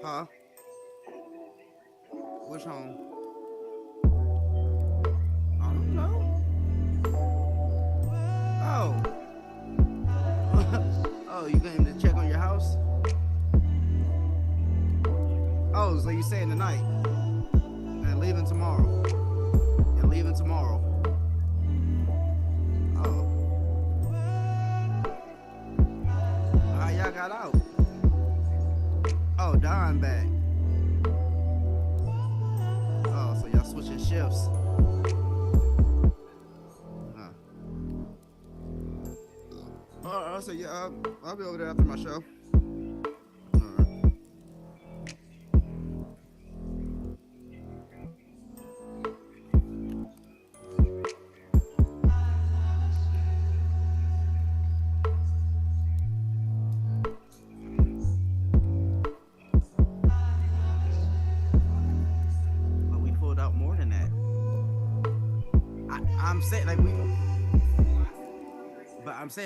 Huh? Which home? I don't know. Oh. Oh, you came to check on your house? Oh, so you staying tonight? And leaving tomorrow? And leaving tomorrow? Oh. got out. Oh, Don back. Oh, so y'all switching shifts. Alright, so yeah, I'll be over there after my show.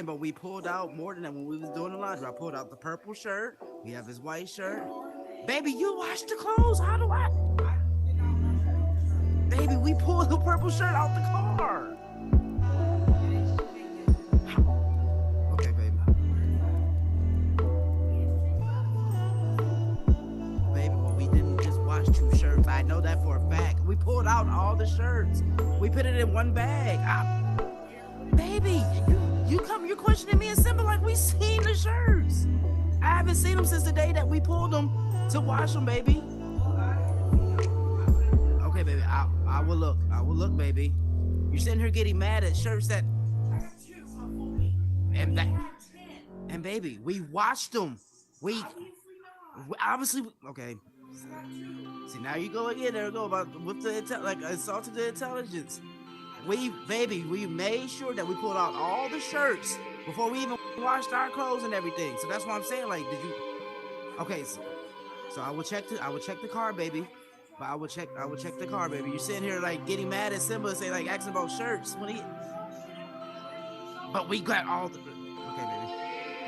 But we pulled out more than that when we was doing the laundry. I pulled out the purple shirt. We have his white shirt. Baby, you washed the clothes. How do I? Baby, we pulled the purple shirt out the car. Okay, baby. Baby, well, we didn't just wash 2 shirts. I know that for a fact. We pulled out all the shirts. We put it in one bag. Baby, you're questioning me and Simba like we seen the shirts. I haven't seen them since the day that we pulled them to wash them, baby. Okay, baby, I will look. I will look, baby. You're sitting here getting mad at shirts that and baby, we washed them. We obviously okay. See, now you go again. There we go about with the like assaulted the intelligence. We made sure that we pulled out all the shirts before we even washed our clothes and everything. So that's what I'm saying. Like, did you? Okay, so I will check the car, baby. But I will check the car, baby. You're sitting here like getting mad at Simba and say like asking about shirts when he. But we got all the. Okay, baby.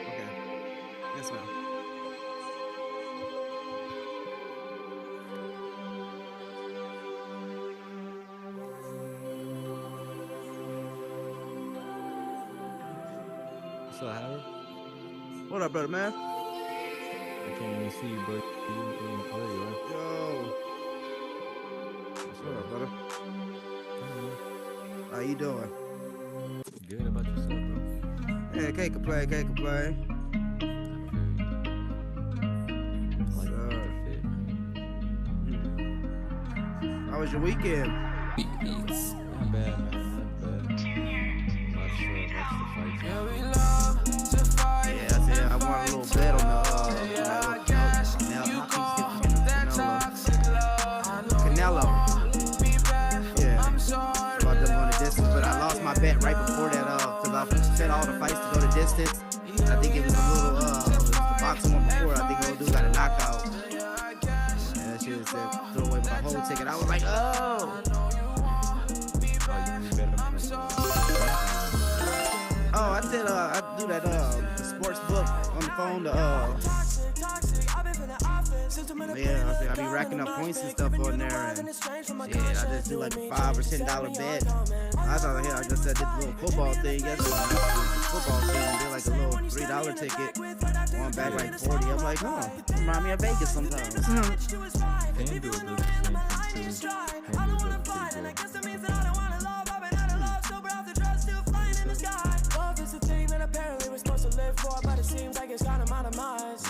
Okay. Yes, ma'am. What's up, Howard? What up, brother, man? I can't even see you, but you in play, right? Yo. What's up, brother? How you doing? Good. How about yourself, bro? Yeah, can't complain. How was your weekend? Not bad, man. I want a little bet on Canelo. Yeah. About them going to distance, but I lost my bet right before that, because I set all the fights to go to distance. I think it was a little, the boxing one before, I think the little dude got a knockout. And that shit said, throw away my whole ticket. I was like, oh. Oh, I did, I do that, sports book on the phone, yeah, I be racking up points and stuff on there, and yeah, I just do like a $5 or $10 bet. I thought, I just did a little football thing yesterday, football season, did like a little $3 ticket, going back like 40. I'm like, huh, remind me of Vegas sometimes.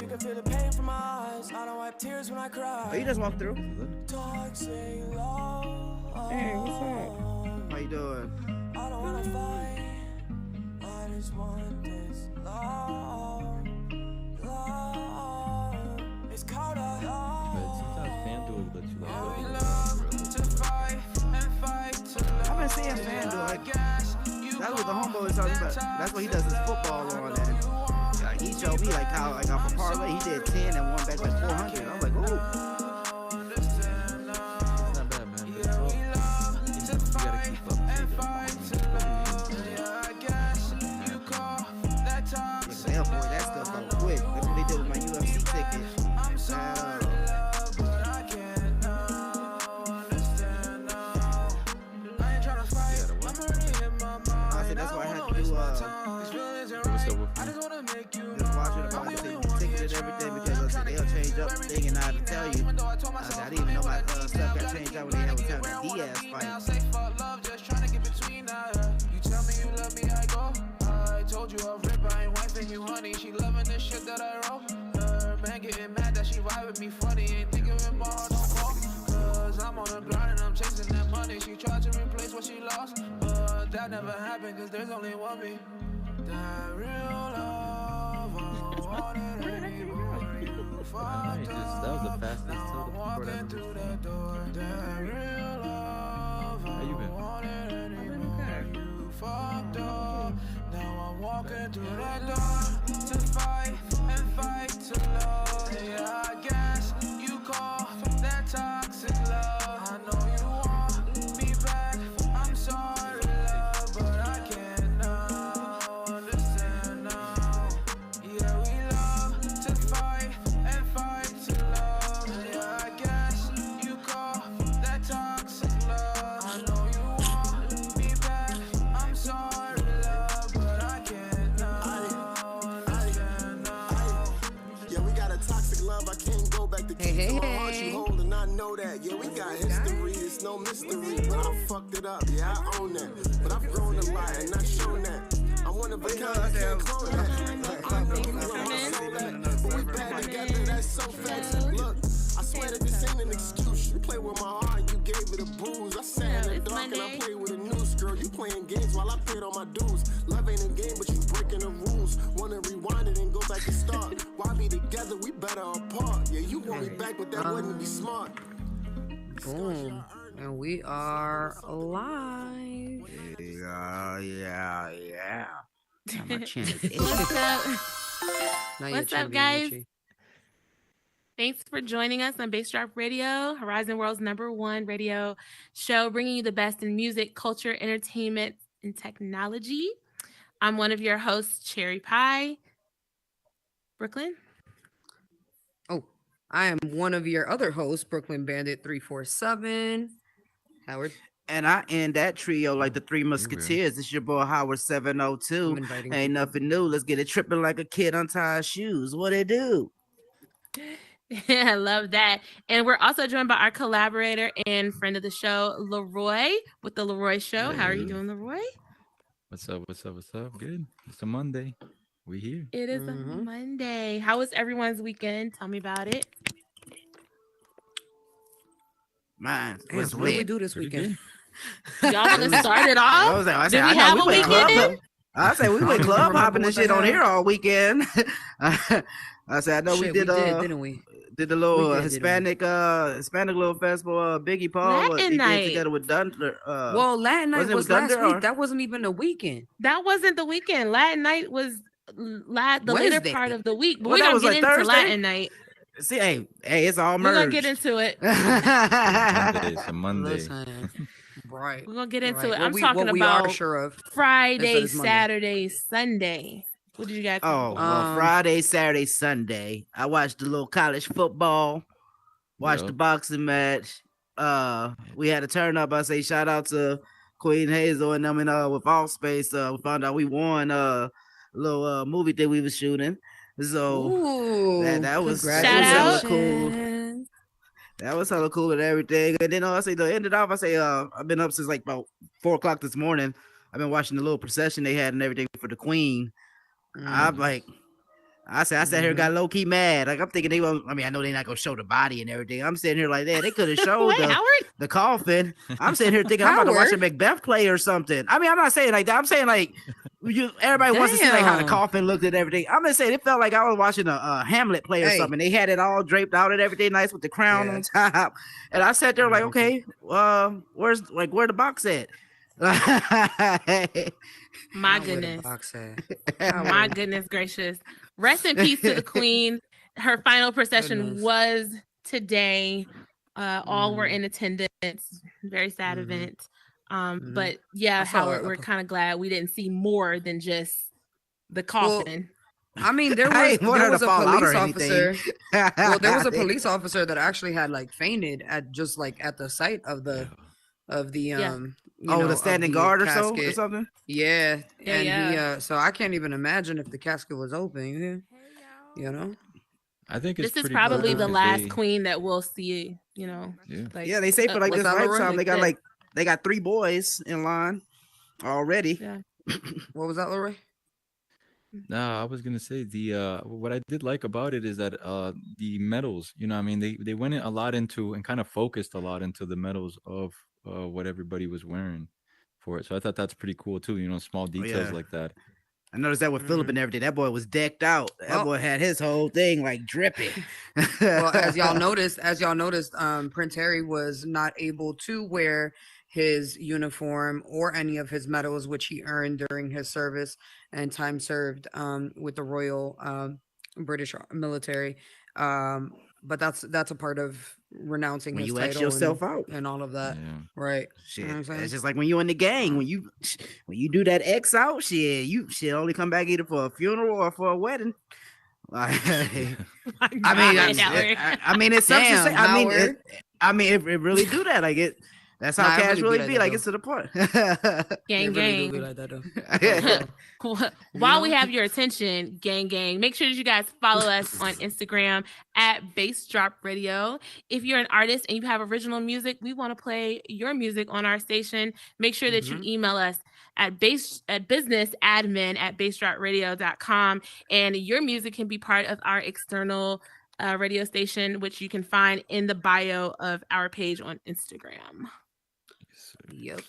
You can feel the pain from my eyes. I don't wipe tears when I cry. Oh, you just walked through? Hey, what's up? How you doing? I don't wanna fight. I just want this love. It's called a love. But sometimes FanDuel lets you I've been seeing FanDuel. Like, that's what the homeboy is talking about. That's what he does his football on. And he showed me like how like off a parlay he did 10 and won back like 400. I was like, ooh. It's not bad, man. But you gotta keep up. Yeah, boy, that stuff go quick. That's what they did with my UFC ticket. I said that's why I had to do just watch it about the ticket and everything, because I said they'll change up the thing and I have to tell you. I said I didn't even know my stuff got changed out when they was having that Diaz fight. You tell me you love me, I go. I told you I'll rip, I ain't wifing you honey. She loving the shit that I wrote. Her man getting mad that she vibe with me funny. Ain't thinking with my heart, don't call. Cause I'm on the grind and I'm chasing that money. She tried to replace what she lost, but that never happened cause there's only one me. That real love, I want it anymore. You fucked That was the up, fastest now total I'm before walking through that door. That real love, How you I been? want it anymore. You fucked up, now I'm walking through that door. To fight and fight to love. Yeah, I guess you call that toxic love. I know you want me back, I'm sorry love, but I can't now understand now. Yeah, we love to fight and fight to love. Yeah, I guess you call that toxic love. I know you want me back, I'm sorry love, but I can't now understand now. Yeah, we got a toxic love. I can't go back to keep Hey, my heart hey. you hold, and I know that. Yeah, we got history. It's no mystery, but I fucked it up. Yeah, I own that. But I've grown a lot and I've shown that. I'm one of a kind. I can't clone that. I know you love my soul that, but we bad together. That's so facts. Look, I swear that this ain't an excuse. You play with my heart, you gave it a bruise. I sat in the it's dark and I Monday. played with a noose, girl. You playing games while I paid all my dues. Love ain't a game, but you breaking the rules. Wanna rewind it and go back and start. Why be together? We better apart. Yeah, you want me back, but that wouldn't be smart. Boom. And we are live. Yeah. Got my chin itchy. What's up? Now your What's chin up, being guys? itchy. Thanks for joining us on Bass Drop Radio, Horizon World's #1 radio show, bringing you the best in music, culture, entertainment, and technology. I'm one of your hosts, Cherrrrypie. Brooklyn? Oh, I am one of your other hosts, BrooklynBandit 347. Howard, And I end that trio like the Three will. Musketeers. It's your boy Howard I'm 702. inviting Ain't people. nothing new. Let's get it tripping like a kid untie his shoes. What it do? I love that. And we're also joined by our collaborator and friend of the show, Leroy, with the Leroy Show. How are you Hey. doing, Leroy? What's up? What's up? What's up? Good. It's a Monday. We here. It is a Monday. How was everyone's weekend? Tell me about it. Man, Damn, was what did we lit. do this Pretty weekend? Y'all want to start it I off? was like, I Did said, we I know have we a went club. weekend? I said we I went don't even club remember hopping and what the shit on hell. here all weekend. I said I know we Shit, did. didn't we? Did the little We did, Hispanic little festival. Biggie Paul. Latin He did night. together with Dunder. Well, Latin night wasn't it was with last Thunder, week. or- That wasn't even the weekend. That wasn't the weekend. Latin night was the later Wednesday. part of the week. But Well, we're that going was to get like into Thursday? Latin night. See, hey, it's all We're going merged. to get into it. Monday. It's a Monday. Listen, right. We're going to get into right. it. I'm what talking we are about sure of. Friday, it's Monday. Saturday, Sunday. What did you guys Oh, think? well, Friday, Saturday, Sunday. I watched the little college football. Watched the Yup. boxing match. We had a turn up. I say shout out to Queen Hazel and them with All Space. We found out we won a little movie that we was shooting. So Ooh, that was Shout hella out. cool. That was hella cool and everything. And then I say to end it off, I say I've been up since like about 4 o'clock this morning. I've been watching the little procession they had and everything for the Queen. I'm like, I sat here, got low key mad. Like I'm thinking they will. I mean, I know they're not gonna show the body and everything. I'm sitting here like that. They could have showed Wait, Howard? the coffin. I'm sitting here thinking I'm about to watch a Howard? Macbeth play or something. I mean, I'm not saying like that. I'm saying like everybody wants to see like how the Damn. coffin looked and everything. I'm just saying it felt like I was watching a Hamlet play or Hey. something. They had it all draped out and everything nice with the crown Yeah. on top. And I sat there like, okay, where the box at? My Where the goodness. box at? My goodness gracious. Rest in peace to the Queen. Her final procession Goodness. was today. All were in attendance. Very sad event. But yeah, I saw Howard, a- we're kind of glad we didn't see more than just the coffin. I mean, there I was ain't want her there was to a fall out or police officer. anything. Well, there was a police officer that actually had like fainted at just like at the site of the Yeah. you know, the of standing the guard or casket. something. Yeah, Yeah, and yeah. he so I can't even imagine if the casket was open. You know, I think it's This is pretty probably cool the 'cause last they- Queen that we'll see, Yeah. like Yeah, they say for like what's this that, Leroy? lifetime, Like they got 3 boys in line already. Yeah. what was that, Leroy? No, I was gonna say the what I did like about it is that the medals, you know, what I mean, they went a lot into and kind of focused a lot into the medals of what everybody was wearing for it. So I thought that's pretty cool too. You know, small Oh, details yeah. like that. I noticed that with Philip and everything. That boy was decked out. That Well- boy had his whole thing like dripping. Well, as y'all noticed, Prince Harry was not able to wear his uniform or any of his medals, which he earned during his service and time served with the Royal British military. But that's a part of renouncing When his you X title yourself out. and all of that, Yeah. right? Shit, You know what I'm saying? it's just like when you in the gang. When you do that X out, shit, you should only come back either for a funeral or for a wedding. Like, I mean, it's something to Damn, say. Howard. It really do that. Like it. That's how Nah, it really casual be it like be. that, Like though. it's to the point. Gang, It really do gang. be like that though. While we have your attention, gang, make sure that you guys follow us on Instagram at Bass Drop Radio. If you're an artist and you have original music, we want to play your music on our station. Make sure that you email us at businessadmin@bassdropradio.com, and your music can be part of our external radio station, which you can find in the bio of our page on Instagram. Yep.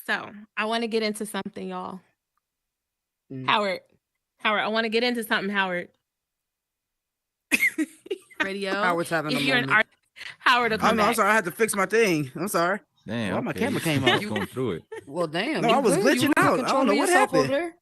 So I want to get into something, y'all. Mm. Howard, I want to get into something, Howard. Radio. Howard's having If a you're an moment. artist, Howard will come I'm back. sorry. I had to fix my thing. I'm sorry. Damn. Well, my okay. camera came You off. was going through it. Well, damn. No, you I was good? You glitching out. I don't controlling know what yourself over happened. there?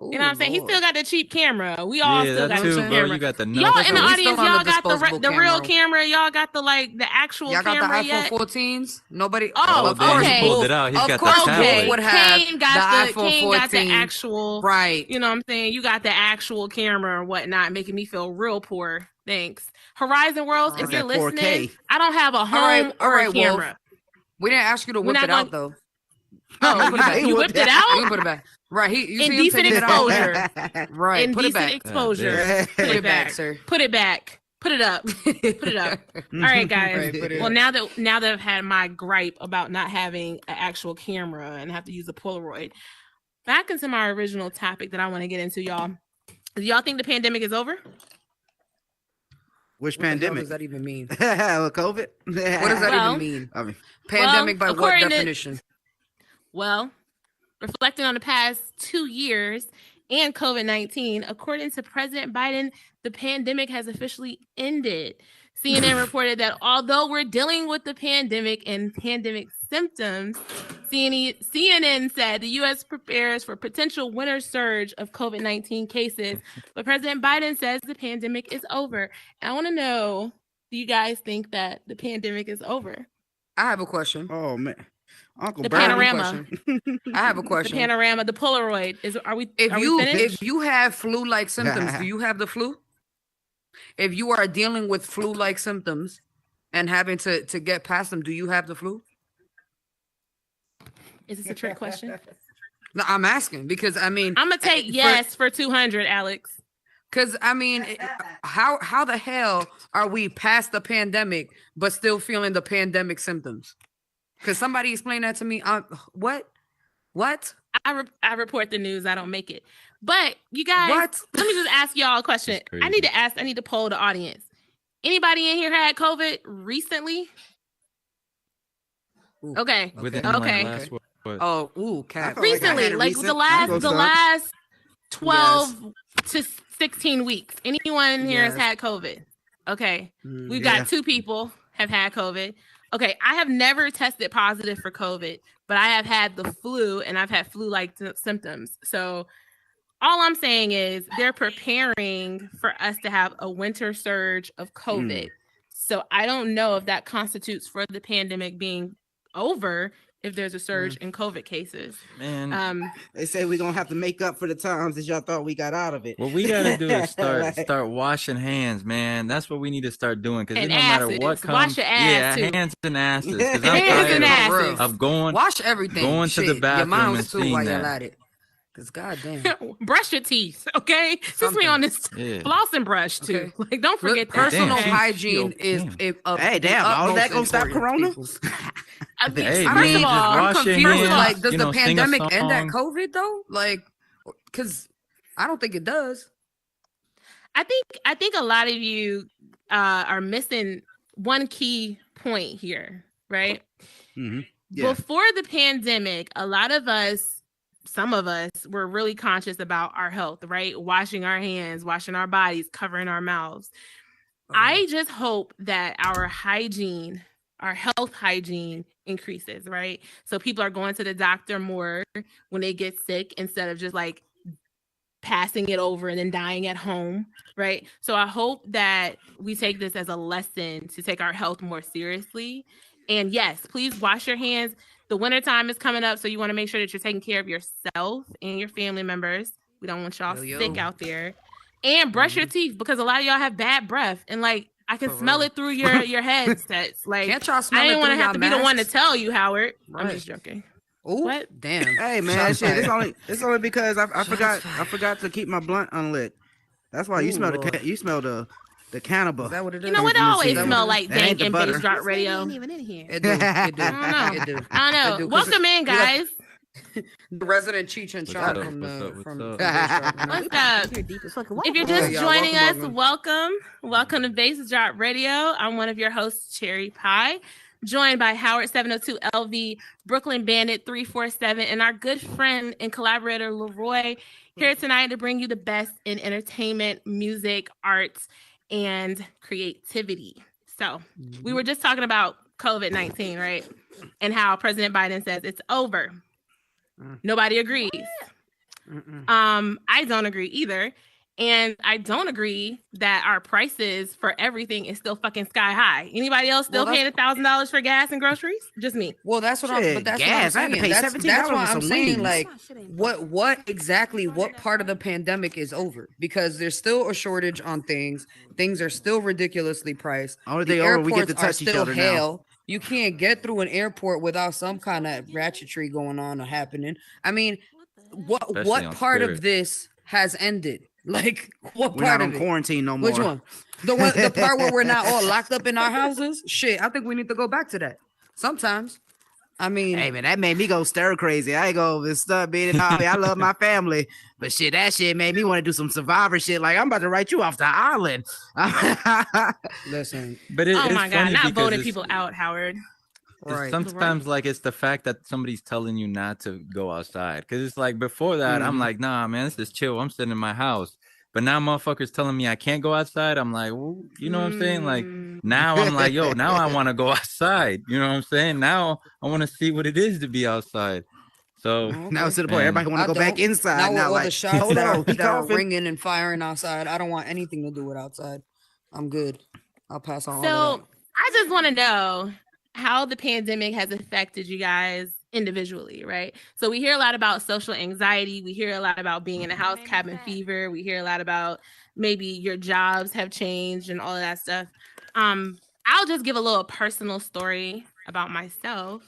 You know what I'm saying? He Ooh, still got the cheap camera. We all Yeah, still that got the too, cheap bro. camera. You got the Y'all nuts, in the bro. We audience, still on y'all the got disposable the real camera. camera. Y'all got the actual Y'all got the camera iPhone yet? 14s? Nobody. Oh, of damn, course, he okay. pulled it out. He's Of got the course, tablet. Wolf would have Kane got the the iPhone Kane got the 14. actual. Right. You know what I'm saying? You got the actual camera and whatnot, making me feel real poor. Thanks. Horizon Worlds, if Got you're that 4K. listening, I don't have a home right, or all right, a camera. Wolf. We didn't ask you to We're whip not it out, gonna- though. Oh, Put it back. you whipped it You out? can put it back. Right. You see him Indecent taking it out. exposure. Right. Put it Indecent back. exposure. Put it back, sir. Put it back. Put it up. Put it up. All right, guys. Right, put it Well, up. now that I've had my gripe about not having an actual camera and have to use a Polaroid, back into my original topic that I want to get into, y'all. Do y'all think the pandemic is over? Which What the hell pandemic? does that even mean? COVID. What does that Well, even mean? I mean, Pandemic by what according to- definition? Well, reflecting on the past 2 years and COVID-19, according to President Biden, the pandemic has officially ended. CNN reported that although we're dealing with the pandemic and pandemic symptoms, CNN said the U.S. prepares for potential winter surge of COVID-19 cases. But President Biden says the pandemic is over. And I want to know, do you guys think that the pandemic is over? I have a question. oh man, Uncle The Bernie. panorama. I have a The question. panorama, the Polaroid. Are we If are we you finished? if you have flu-like symptoms, do you have the flu? If you are dealing with flu-like symptoms and having to get past them, do you have the flu? Is this a trick question? No, I'm asking because I mean, I'm gonna take yes for 200, Alex. Because I mean, how the hell are we past the pandemic but still feeling the pandemic symptoms? Because somebody explain that to me. What? I report the news. I don't make it. But you guys, What? let me just ask y'all a question. That's I need crazy. to ask. I need to poll the audience. Anybody in here had COVID recently? Ooh. Okay. Within Okay. like last what? Oh, ooh, I cat. feel like I Recently, had it like recent. the I ain't last gonna start. 12 to 16 weeks. Anyone here has Yes. had COVID? Okay. We've Yeah. got 2 people have had COVID. Okay, I have never tested positive for COVID, but I have had the flu and I've had flu-like symptoms. So all I'm saying is they're preparing for us to have a winter surge of COVID. So I don't know if that constitutes for the pandemic being over if there's a surge in COVID cases. Man, They say we're gonna have to make up for the times that y'all thought we got out of it. what we gotta do is Like- start washing hands, man. That's what we need to start doing. Because And no matter asses. what comes, Wash your ass, yeah, too. hands and asses. 'Cause I'm Hands tired and of- asses. of going. Wash everything. Going to the Shit, bathroom your and mouth too seeing while you're that. at it. Cause goddamn. Brush your teeth, okay? Since we Something. on this Yeah. floss and brush too. Okay. Like, don't forget that. Personal Damn. hygiene Yo, is damn. of Hey, the damn, all of that utmost gonna stop importance, Corona? people. I mean, Hey, I first mean, of all, just I'm wash your confused. hands, Like, does you the know, sing a pandemic end at song. COVID though? Like, Because I don't think it does. I think a lot of you are missing one key point here, right? Mm-hmm. Yeah. Before the pandemic, a lot of us, some of us, were really conscious about our health, right? Washing our hands, washing our bodies, covering our mouths. I just hope that our hygiene, our health hygiene increases, right? So people are going to the doctor more when they get sick instead of just like passing it over and then dying at home, right? So I hope that we take this as a lesson to take our health more seriously. And yes, please wash your hands. The wintertime is coming up, so you want to make sure that you're taking care of yourself and your family members. We don't want y'all sick out there. And brush your teeth, because a lot of y'all have bad breath, and like I can smell it through your headsets. Like, can't y'all smell I didn't it want to through have to y'all be the one to masks? tell you, Howard. I'm Right. just joking. Oh, What? damn. Hey man, Shots shit. fired. It's only because I Shots forgot fired. to keep my blunt unlit. That's why you Ooh, smell Lord. the cannibal. Is that what it is? You know what? It Coming from the always city. smell like That ain't dank the and butter. bass drop This lady radio. ain't even in here. It do. It do. I don't know. It do. I don't It do, know. 'cause Welcome in, we got guys. the resident Cheech and What's Chong up? from What's the up? What's from up? Bass Drop, you know? What's up? You're deep as fuck. If you're Oh, just yeah, joining welcome, us, welcome. welcome to Bass Drop Radio. I'm one of your hosts, Cherrrrypie, joined by Howard 702 LV, Brooklyn Bandit 347, and our good friend and collaborator Leroy, here tonight to bring you the best in entertainment, music, arts, and creativity. So we were just talking about COVID-19, right? And how President Biden says it's over. Nobody agrees. I don't agree either. And I don't agree that our prices for everything is still fucking sky high. Anybody else still Well, paying $1,000 for gas and groceries? Just me. Well, that's what I'm. Shit, But that's gas. I what I'm had to saying. pay $17 That's why for I'm some saying, wings. like, what part of the pandemic is over? Because there's still a shortage on things. Things are still ridiculously priced. Only The thing over, we get to airports are touch each still other now. hell. You can't get through an airport without some kind of ratchetry going on or happening. I mean, Especially what on part Spirit. of this has ended? Like, what We're part not of on it? quarantine no more. Which one? The part where we're not all locked up in our houses? Shit, I think we need to go back to that. Sometimes. I mean, Hey man, that made me go stir crazy. I ain't go and stuff being in army. I love my family, but shit, that shit made me want to do some survivor shit. Like, I'm about to write you off the island. listen, But Oh it's my God, funny not because voting it's- people out, Howard. it's right. sometimes like it's the fact that somebody's telling you not to go outside. Because it's like before that, I'm Mhm. like, nah, man, this is chill. I'm sitting in my house. But now motherfuckers telling me I can't go outside. I'm like, well, you know what I'm saying? Like now I'm like, yo, now I want to go outside. You know what I'm saying? Now I want to see what it is to be outside. So Now it's to the point man. everybody want I to go back don't. inside. Now with Now, all like, the shots hold that on, are, he that are coughing. ringing and firing outside, I don't want anything to do with outside. I'm good. I'll pass on all of So that. I just want to know how the pandemic has affected you guys individually, right? So we hear a lot about social anxiety. We hear a lot about being in a house, cabin fever. We hear a lot about maybe your jobs have changed and all of that stuff. I'll just give a little personal story about myself.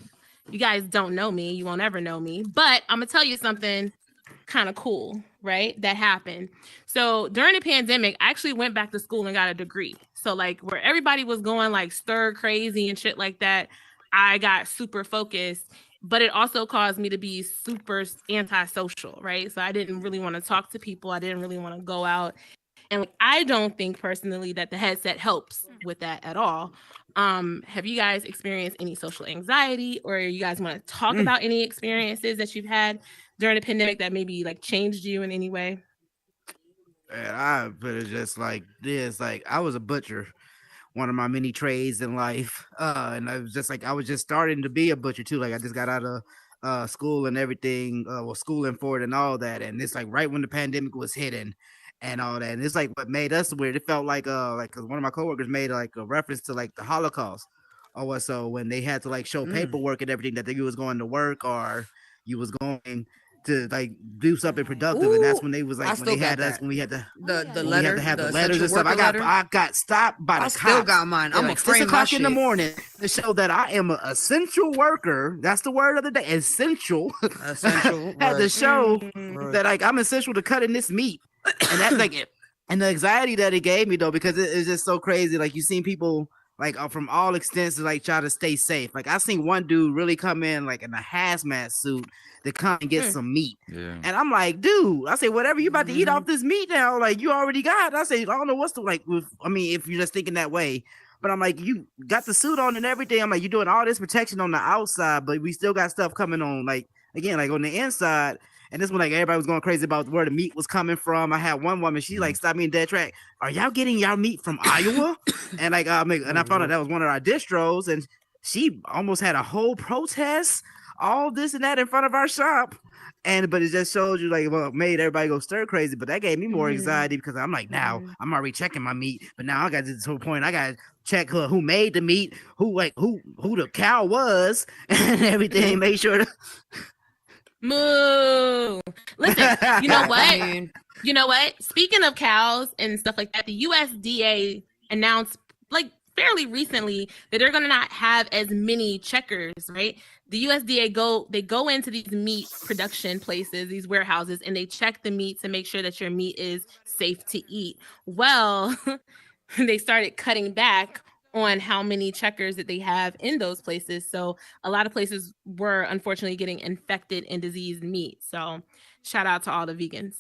You guys don't know me. You won't ever know me, but I'm gonna tell you something kind of cool, right? That happened. So during the pandemic, I actually went back to school and got a degree. So like where everybody was going like stir crazy and shit like that, I got super focused, but it also caused me to be super antisocial, right? So I didn't really want to talk to people. I didn't really want to go out. And like, I don't think personally that the headset helps with that at all. Have you guys experienced any social anxiety, or you guys want to talk about any experiences that you've had during the pandemic that maybe like changed you in any way? And I put it just like this: like I was a butcher, one of my many trades in life, and I was just like I was just starting to be a butcher too. Like I just got out of school and everything, well, schooling for it and all that, and it's like right when the pandemic was hitting and all that, and it's like what made us weird. It felt like cause one of my coworkers made like a reference to like the Holocaust, or what? So when they had to like show paperwork and everything that you was going to work or you was going to like do something productive, and that's when they was I like when still they had got us that. when we had to The when we letter, had to have the the letters and essential stuff. worker letter. I got stopped by the I cops. still got mine. I'm like a 6 frame my o'clock in the shit. morning to show that I am an essential worker. That's the word of the day. Essential. Essential. Had to right. show Right. that like I'm essential to cutting this meat, and that's like it. And the anxiety that it gave me though, because it's just so crazy. Like you seen people like from all extents to like try to stay safe. Like I seen one dude really come in like in a hazmat suit to come and get some meat. Yeah. And I'm like, dude, I say, whatever you about to eat off this meat now, like you already got. I say, I don't know what's the like. I mean, if you're just thinking that way, but I'm like, you got the suit on and everything. I'm like, you're doing all this protection on the outside, but we still got stuff coming on, like again, like on the inside. And this one, like everybody was going crazy about where the meat was coming from. I had one woman, she like stopped me in dead track. Are y'all getting y'all meat from Iowa? And like, and I found out that was one of our distros, and she almost had a whole protest, all this and that in front of our shop. But it just showed you like, well, it made everybody go stir crazy. But that gave me more anxiety because I'm like, now I'm already checking my meat, but now I got to the point I got to check who made the meat, who the cow was, and everything. Make sure. Moo. Listen, you know what? You know what? Speaking of cows and stuff like that, the USDA announced like fairly recently that they're going to not have as many checkers, right? The USDA go into these meat production places, these warehouses, and they check the meat to make sure that your meat is safe to eat. Well, they started cutting back on how many checkers that they have in those places. So a lot of places were unfortunately getting infected and diseased meat. So shout out to all the vegans.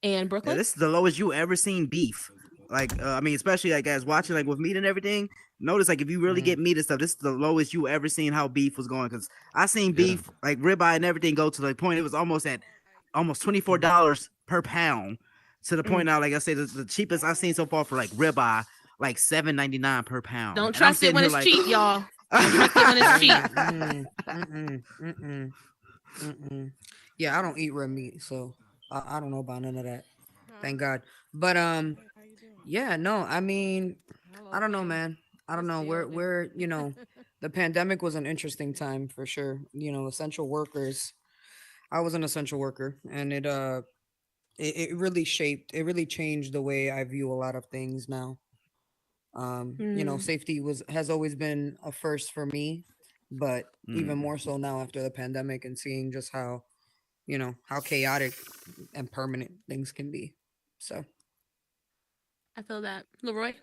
And Brooklyn? Yeah, this is the lowest you ever seen beef. Like, I mean, especially like guys watching like with meat and everything. Notice like if you really get meat and stuff, this is the lowest you ever seen how beef was going. Cause I seen beef like ribeye and everything go to the point it was almost at $24 per pound. To the point now, like I said, the cheapest I've seen so far for like ribeye, like $7.99 per pound. Don't trust it when it's cheap, y'all. Don't trust it when it's cheap. Yeah, I don't eat red meat, so I don't know about none of that. Thank God. But yeah, no, I mean, I don't know, man. I don't know. We're the pandemic was an interesting time for sure. Essential workers. I was an essential worker, and it really changed the way I view a lot of things now. Safety has always been a first for me, but even more so now after the pandemic and seeing just how chaotic and permanent things can be. So I feel that. Leroy?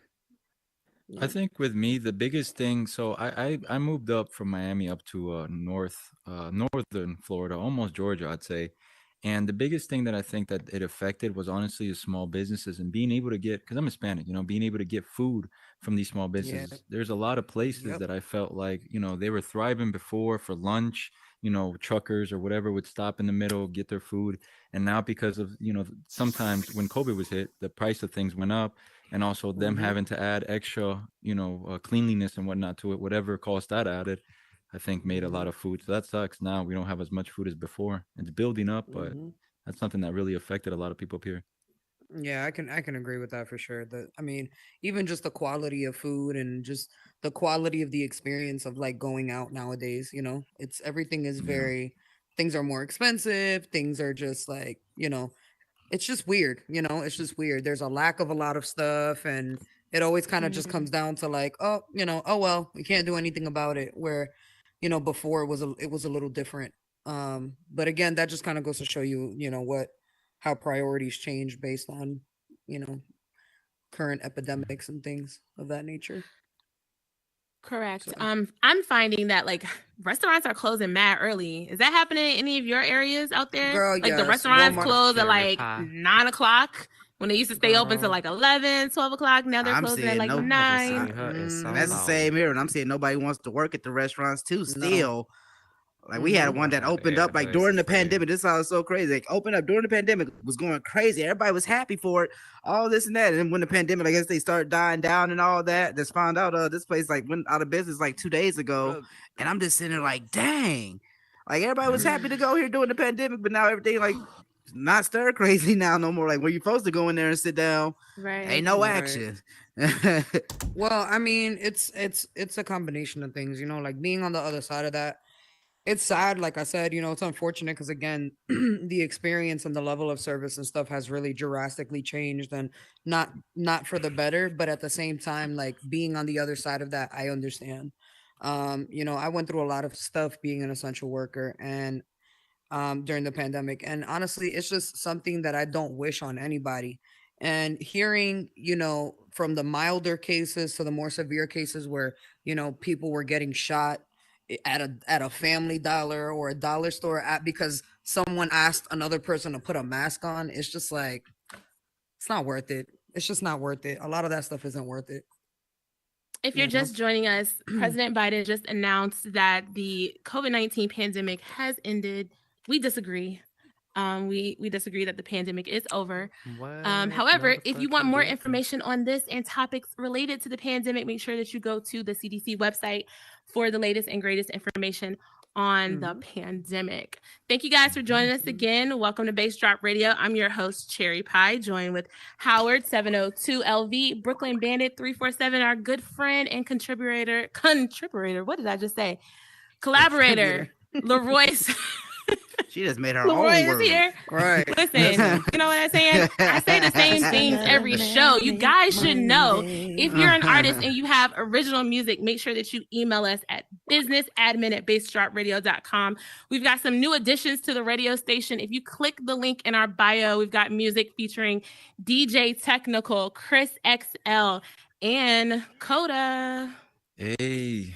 I think with me the biggest thing. So I moved up from Miami up to northern Florida, almost Georgia, I'd say. And the biggest thing that I think that it affected was honestly the small businesses and being able to get, because I'm Hispanic, being able to get food from these small businesses. There's a lot of places that I felt like, they were thriving before for lunch, truckers or whatever would stop in the middle, get their food. And now because of, sometimes when COVID was hit, the price of things went up. And also them having to add extra, cleanliness and whatnot to it, whatever cost that added, I think made a lot of food. So that sucks. Now we don't have as much food as before. It's building up, but that's something that really affected a lot of people up here. Yeah, I can agree with that for sure. I mean, even just the quality of food and just the quality of the experience of like going out nowadays, it's everything is things are more expensive. Things are just like, it's just weird, it's just weird. There's a lack of a lot of stuff, and it always kind of just comes down to like, oh well, we can't do anything about it. Where, before it was a little different. But again, that just kind of goes to show you, how priorities change based on, current epidemics and things of that nature. Correct. So. I'm finding that like restaurants are closing mad early. Is that happening in any of your areas out there? Girl, like the restaurants close at like 9 o'clock when they used to stay open till like 11, 12 o'clock. Now they're closing at like 9. That's the same here. And I'm saying nobody wants to work at the restaurants too still. Like we had one that opened up like during the pandemic. This sounds so crazy. Like opened up during the pandemic, was going crazy. Everybody was happy for it, all this and that. And when the pandemic, I guess they started dying down and all that. Just found out this place like went out of business like 2 days ago. And I'm just sitting there like, dang. Like everybody was happy to go here during the pandemic, but now everything like not stir crazy now no more. Like when you're supposed to go in there and sit down, ain't no action. Well, I mean, it's a combination of things, like being on the other side of that. It's sad, like I said, it's unfortunate because again, the experience and the level of service and stuff has really drastically changed, and not for the better, but at the same time, like being on the other side of that, I understand. I went through a lot of stuff being an essential worker and during the pandemic, and honestly, it's just something that I don't wish on anybody. And hearing, from the milder cases to the more severe cases where, you know, people were getting shot at a Family Dollar or a dollar store because someone asked another person to put a mask on. It's just like, it's not worth it. It's just not worth it. A lot of that stuff isn't worth it. If you're just joining us, President Biden just announced that the COVID-19 pandemic has ended. We disagree. We disagree that the pandemic is over. However, if you want more information on this and topics related to the pandemic, make sure that you go to the CDC website for the latest and greatest information on the pandemic. Thank you guys for joining us again. Welcome to Bass Drop Radio. I'm your host, Cherrrrypie, joined with Howard 702LV, Brooklyn Bandit 347, our good friend and contributor. What did I just say? Collaborator, Leroyce. She just made her Leroy own word. Is here. Right. Listen, you know what I'm saying? I say the same things every show. You guys should know. If you're an artist and you have original music, make sure that you email us at businessadmin@bassdropradio.com. We've got some new additions to the radio station. If you click the link in our bio, we've got music featuring DJ Technical, Chris XL, and Coda. Hey.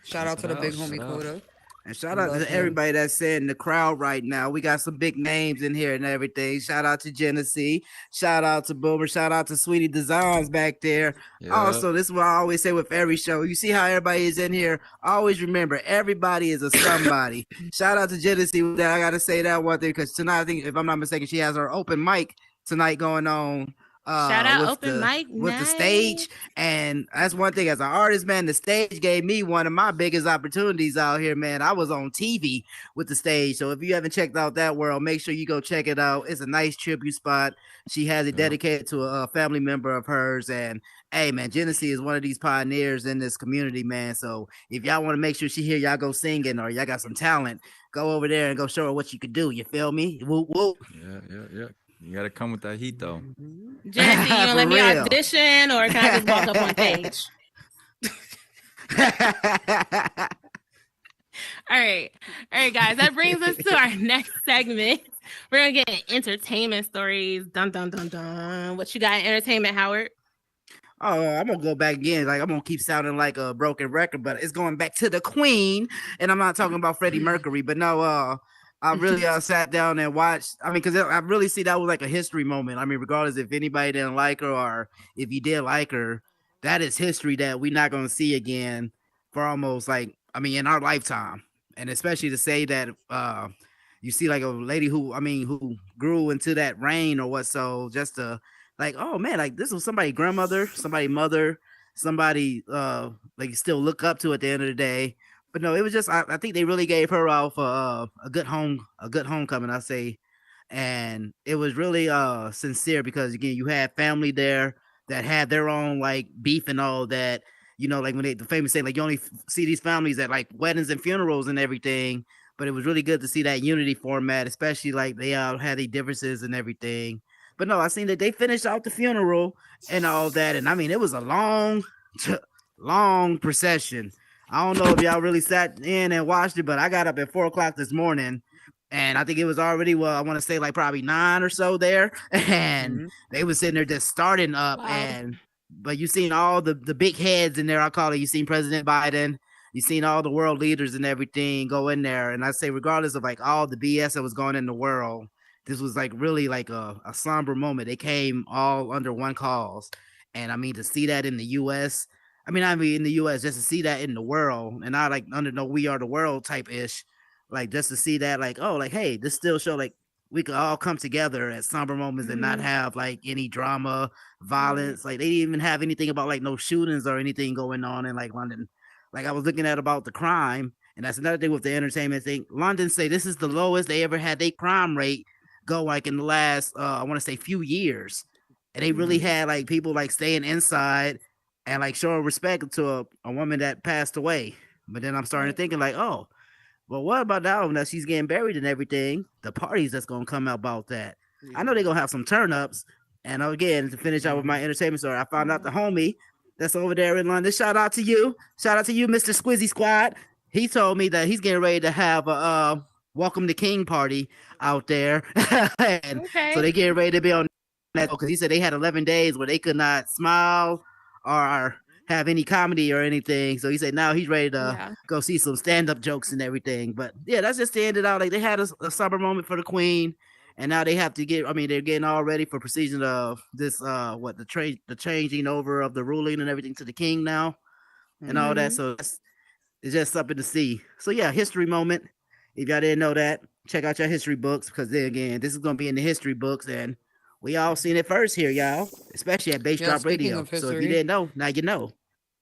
Shout out to the big homie Coda. And shout out to everybody that's in the crowd right now. We got some big names in here and everything. Shout out to Genesee. Shout out to Boomer. Shout out to Sweetie Designs back there. Yep. Also, this is what I always say with every show. You see how everybody is in here? Always remember, everybody is a somebody. Shout out to Genesee with that. I got to say that one thing because tonight, I think, if I'm not mistaken, she has her open mic tonight going on. Shout out open mic with the stage, and that's one thing as an artist, man. The stage gave me one of my biggest opportunities out here, man. I was on TV with the stage, so if you haven't checked out that world, make sure you go check it out. It's a nice tribute spot. She has it dedicated to a family member of hers, and hey, man, Genesee is one of these pioneers in this community, man. So if y'all want to make sure she hear y'all go singing or y'all got some talent, go over there and go show her what you could do. You feel me? Whoop whoop. Yeah. You gotta come with that heat, though. Genesee, you gonna let me audition, or can I just walk up on stage? All right, guys. That brings us to our next segment. We're gonna get entertainment stories. Dun dun dun dun. What you got in entertainment, Howard? Oh, I'm gonna go back again. Like I'm gonna keep sounding like a broken record, but it's going back to the Queen, and I'm not talking about Freddie Mercury, but no. I really sat down and watched. I mean, because I really see that was like a history moment. I mean, regardless if anybody didn't like her or if you did like her, that is history that we're not going to see again for almost like, I mean, in our lifetime. And especially to say that you see like a lady who grew into that reign or what. So just to like, oh man, like this was somebody's grandmother, somebody's mother, somebody like you still look up to at the end of the day. But no, it was just I think they really gave her out for a good homecoming, I say, and it was really sincere because again, you had family there that had their own like beef and all that. You know, like when the famous saying like you only see these families at like weddings and funerals and everything. But it was really good to see that unity format, especially like they all had their differences and everything. But no, I seen that they finished out the funeral and all that, and I mean it was a long procession. I don't know if y'all really sat in and watched it, but I got up at 4:00 this morning, and I think it was already, I want to say like probably 9 or so there, and they was sitting there just starting up, but you seen all the big heads in there, I call it. You seen President Biden, you seen all the world leaders and everything go in there, and I say regardless of like all the BS that was going in the world, this was like really like a somber moment. They came all under one cause, and I mean to see that in the U.S., in the U.S., just to see that in the world, and not like under no We Are the World type ish, like just to see that, like, oh, like, hey, this still show like we could all come together at somber moments and not have like any drama, violence. Like they didn't even have anything about like no shootings or anything going on in like London. Like I was looking at about the crime, and that's another thing with the entertainment thing. London say this is the lowest they ever had their crime rate go like in the last, I want to say few years, and they really had like people like staying inside and like showing respect to a woman that passed away. But then I'm starting to thinking like, oh, well, what about now that she's getting buried and everything? The parties that's gonna come out about that. I know they're gonna have some turn ups. And again, to finish out with my entertainment story, I found out the homie that's over there in London. Shout out to you, Mr. Squizzy Squad. He told me that he's getting ready to have a welcome to King party out there. And so they getting ready to be on that because he said they had 11 days where they could not smile or have any comedy or anything. So he said now he's ready to go see some stand-up jokes and everything. But yeah, that's just to end it out. Like they had a summer moment for the queen, and now they have to get. I mean, they're getting all ready for procedure of this. The changing over of the ruling and everything to the king now, and all that. So it's just something to see. So yeah, history moment. If y'all didn't know that, check out your history books because then again, this is gonna be in the history books and. We all seen it first here, y'all, especially at Bass Drop Radio. So if you didn't know, now you know.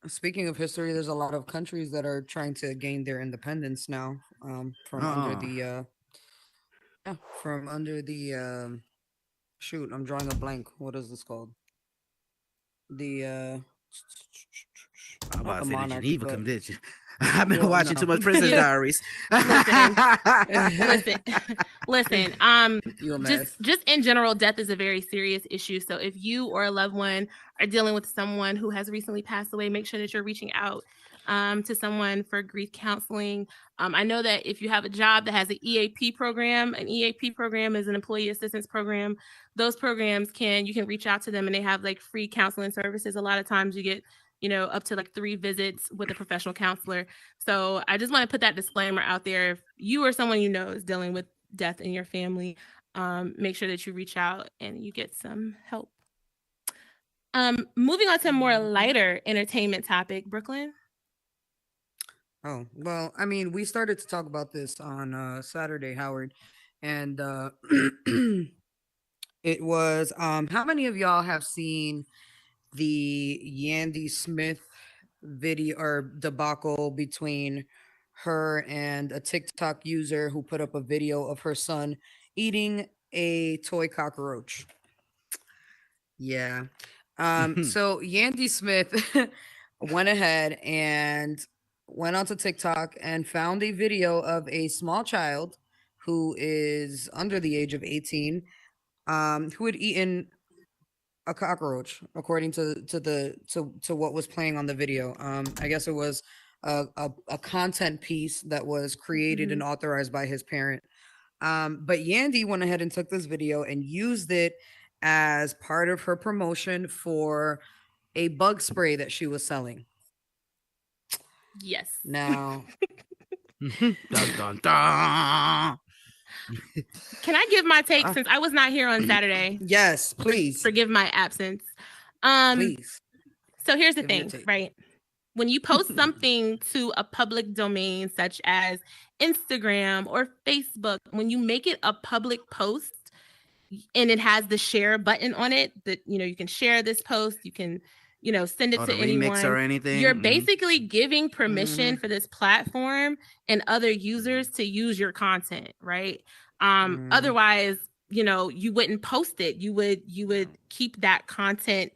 Speaking of history, there's a lot of countries that are trying to gain their independence now from under the shoot. I'm drawing a blank. What is this called? The I'm about to say the Geneva Convention. I've been watching too much Prison Diaries. Listen. Just in general, death is a very serious issue. So if you or a loved one are dealing with someone who has recently passed away, make sure that you're reaching out to someone for grief counseling. I know that if you have a job that has an EAP program, an EAP program is an employee assistance program. Those programs you can reach out to them and they have like free counseling services. A lot of times you get up to like 3 visits with a professional counselor. So I just want to put that disclaimer out there. If you or someone is dealing with death in your family, make sure that you reach out and you get some help. Moving on to a more lighter entertainment topic, Brooklyn. Oh, well, I mean, we started to talk about this on Saturday, Howard, and it was, how many of y'all have seen the Yandy Smith video or debacle between her and a TikTok user who put up a video of her son eating a toy cockroach? Yeah. So Yandy Smith went ahead and went onto TikTok and found a video of a small child who is under the age of 18 who had eaten a cockroach, according to what was playing on the video. I guess it was a content piece that was created and authorized by his parent. But Yandy went ahead and took this video and used it as part of her promotion for a bug spray that she was selling. Yes. Now, dun, dun, dun. Can I give my take since I was not here on Saturday? Yes, please. Forgive my absence. Please. So here's the thing, right? When you post something to a public domain such as Instagram or Facebook, when you make it a public post and it has the share button on it, that you can share this post, you can send it to anyone or anything. You're basically giving permission for this platform and other users to use your content, right? Otherwise, you wouldn't post it. You would keep that content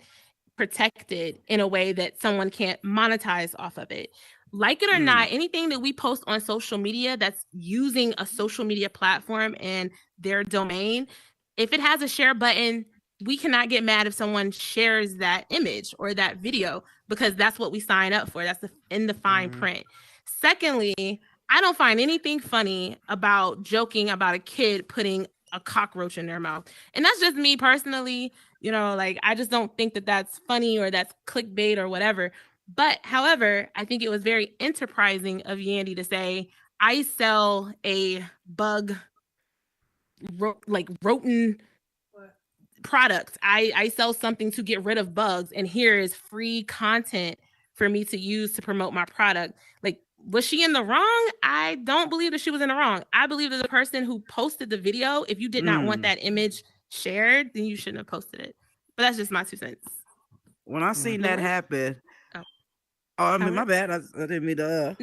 protected in a way that someone can't monetize off of it. Like it or not, anything that we post on social media that's using a social media platform and their domain, if it has a share button, we cannot get mad if someone shares that image or that video because that's what we sign up for. That's in the fine print. Secondly, I don't find anything funny about joking about a kid putting a cockroach in their mouth. And that's just me personally. I just don't think that that's funny or that's clickbait or whatever. But however, I think it was very enterprising of Yandy to say, I sell a bug, rodent product. I sell something to get rid of bugs, and here is free content for me to use to promote my product. Was she in the wrong? I don't believe that she was in the wrong. I believe that the person who posted the video, if you did not want that image shared, then you shouldn't have posted it. But that's just my 2 cents. When I seen that happen, I mean, my bad. I didn't mean to.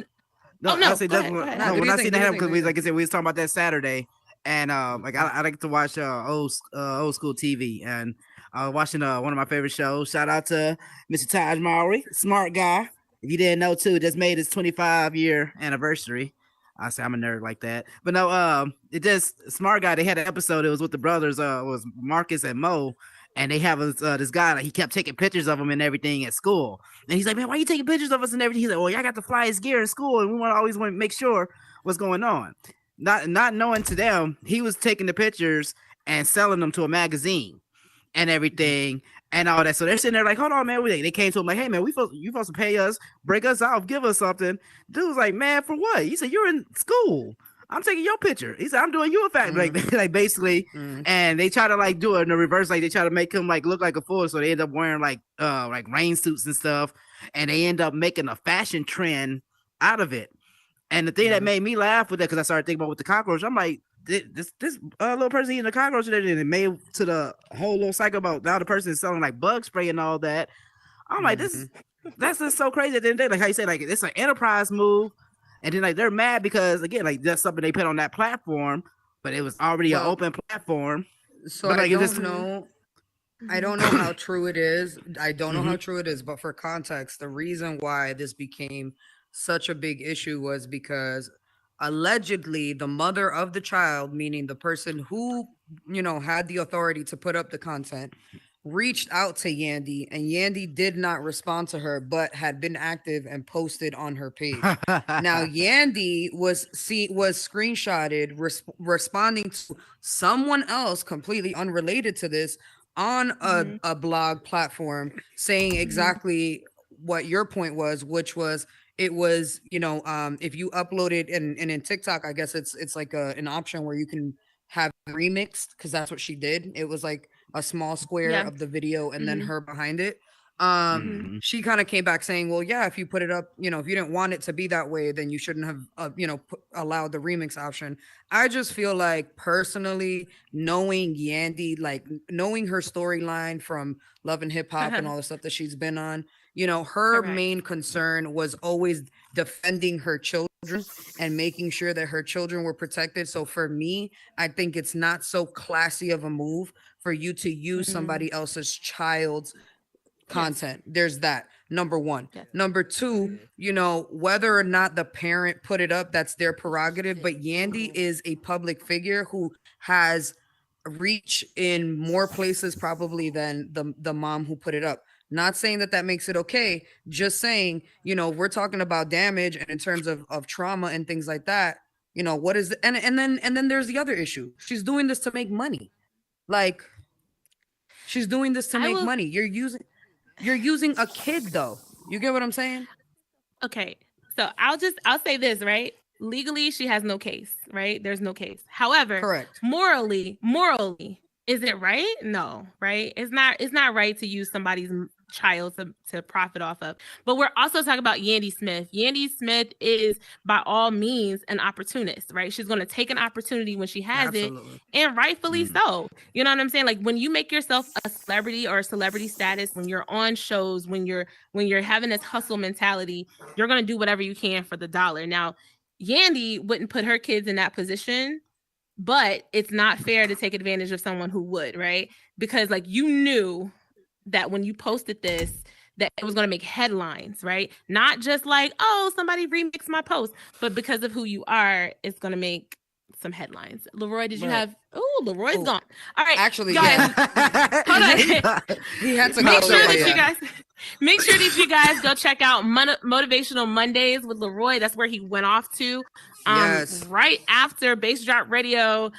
I say that when I seen that happen, because like I said, we was talking about that Saturday, and I like to watch old school TV, and I was watching one of my favorite shows. Shout out to Mr. Taj Mowry, smart guy. If you didn't know too, just made his 25-year anniversary. I say I'm a nerd like that, but no, it just smart guy. They had an episode. It was with the brothers. It was Marcus and Mo, and they have this guy. He kept taking pictures of him and everything at school. And he's like, "Man, why are you taking pictures of us and everything?" He's like, "Well, I got the flyest gear in school, and we always want to make sure what's going on." Not knowing to them, he was taking the pictures and selling them to a magazine. and everything and all that. So they're sitting there like, hold on, man. They came to him like, hey, man, you supposed to pay us, break us off, give us something. Dude was like, man, for what? He said, you're in school. I'm taking your picture. He said, I'm doing you a favor, like basically. And they try to like do it in the reverse, like they try to make him like look like a fool. So they end up wearing like rain suits and stuff, and they end up making a fashion trend out of it. And the thing that made me laugh with that, because I started thinking about with the cockroach, I'm like, this little person eating a cockroach, and it made to the whole little cycle about now the person is selling like bug spray and all that. I'm like, that's just so crazy at the end of the day. Like how you say, like it's an enterprise move. And then like they're mad because again, like that's something they put on that platform, but it was already an open platform. So but, like, I don't know. I don't know how true it is. I don't know how true it is, but for context, the reason why this became such a big issue was because allegedly the mother of the child, meaning the person who, had the authority to put up the content, reached out to Yandy, and Yandy did not respond to her, but had been active and posted on her page. Now Yandy was screenshotted responding to someone else completely unrelated to this on a blog platform, saying exactly what your point was, which was it was, if you upload it and in TikTok, I guess it's like an option where you can have remixed, because that's what she did. It was like a small square of the video and then her behind it. She kind of came back saying, well, yeah, if you put it up, if you didn't want it to be that way, then you shouldn't have, allowed the remix option. I just feel like personally knowing Yandy, like knowing her storyline from Love and Hip Hop and all the stuff that she's been on, her main concern was always defending her children and making sure that her children were protected. So for me, I think it's not so classy of a move for you to use somebody else's child's content. There's that. Number one. Number two, whether or not the parent put it up, that's their prerogative. But Yandy is a public figure who has reach in more places probably than the mom who put it up. Not saying that makes it okay. Just saying, we're talking about damage and in terms of trauma and things like that. What is and then there's the other issue. She's doing this to make money. Like she's doing this to make money. You're using a kid though. You get what I'm saying? Okay. So I'll say this, right? Legally, she has no case, right? There's no case. However, correct. Morally, is it right? No, right? It's not right to use somebody's child to profit off of. But we're also talking about Yandy Smith. Yandy Smith is by all means an opportunist, right? She's going to take an opportunity when she has it, and rightfully so. You know what I'm saying? Like when you make yourself a celebrity or a celebrity status, when you're on shows, when you're having this hustle mentality, you're going to do whatever you can for the dollar. Now, Yandy wouldn't put her kids in that position, but it's not fair to take advantage of someone who would, right? Because like you knew that when you posted this, that it was going to make headlines, right? Not just like, oh, somebody remixed my post, but because of who you are, it's going to make some headlines. Leroy, did you have? Oh, Leroy's gone. All right, actually, guys, hold on. He had to make sure that you guys go check out Motivational Mondays with Leroy. That's where he went off to. Right after Bass Drop Radio.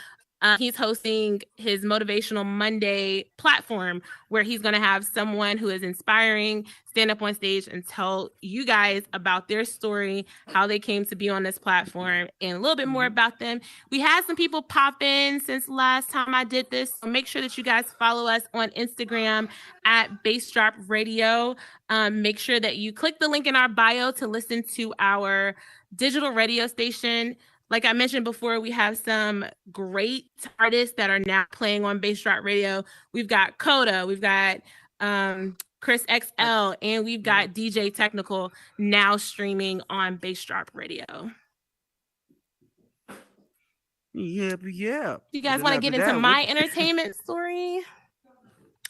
He's hosting his Motivational Monday platform where he's going to have someone who is inspiring stand up on stage and tell you guys about their story, how they came to be on this platform, and a little bit more about them. We had some people pop in since last time I did this. So make sure that you guys follow us on Instagram at Bass Drop Radio. Make sure that you click the link in our bio to listen to our digital radio station. Like I mentioned before, we have some great artists that are now playing on Bass Drop Radio. We've got Coda, we've got Chris XL, and we've got DJ Technical now streaming on Bass Drop Radio. Yeah. You guys want to get into my entertainment story?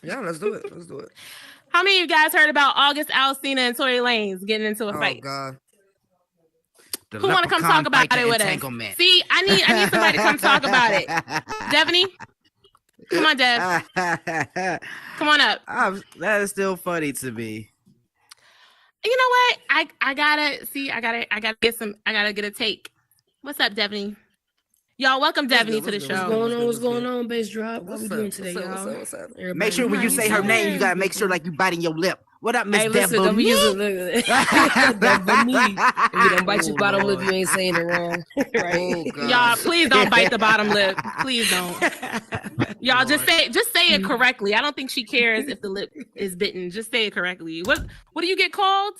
Yeah, let's do it. How many of you guys heard about August Alsina and Tory Lanez getting into a fight? Oh, God. Who want to come talk about it with us? See, I need somebody to come talk about it. Devaney? Come on, Dev. Come on up. That is still funny to me. You know what? I gotta get a take. What's up, Devaney? Y'all welcome Devaney to the What's show. good? What's going on? What's going on, Bass Drop? How What's we up? doing today, What's y'all? up? What's up? Everybody Make sure when you say her name, you gotta make sure like you biting your lip. What up, Miss Hey, listen, don't be using Devaney. If you don't bite your bottom lip, you ain't saying it wrong. Right? Oh, God. Y'all, please don't bite the bottom lip. Please don't. Y'all just say it correctly. I don't think she cares if the lip is bitten. Just say it correctly. What do you get called?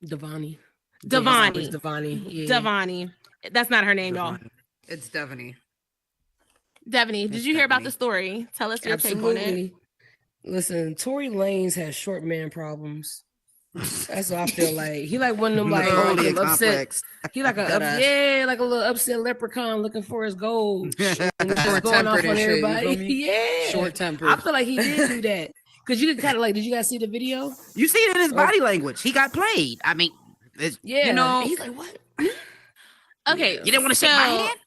Devani. Devani. Devani. Yeah. Devani. That's not her name, y'all. It's Devaney. Devaney, did you hear about the story? Tell us your take on it. Absolutely. Listen, Tory Lanez has short man problems. That's what I feel like. He like one of them like Only a them upset. complex. He like like a little upset leprechaun looking for his gold. And just Short going off tempered on and shit, you everybody. feel me? Yeah. Short tempered. I feel like he did do that. Cause you could kind of like, did you guys see the video? You see it in his body language. He got played. I mean, Yeah. You know, he's like, what? Okay. you didn't want to shake my hand.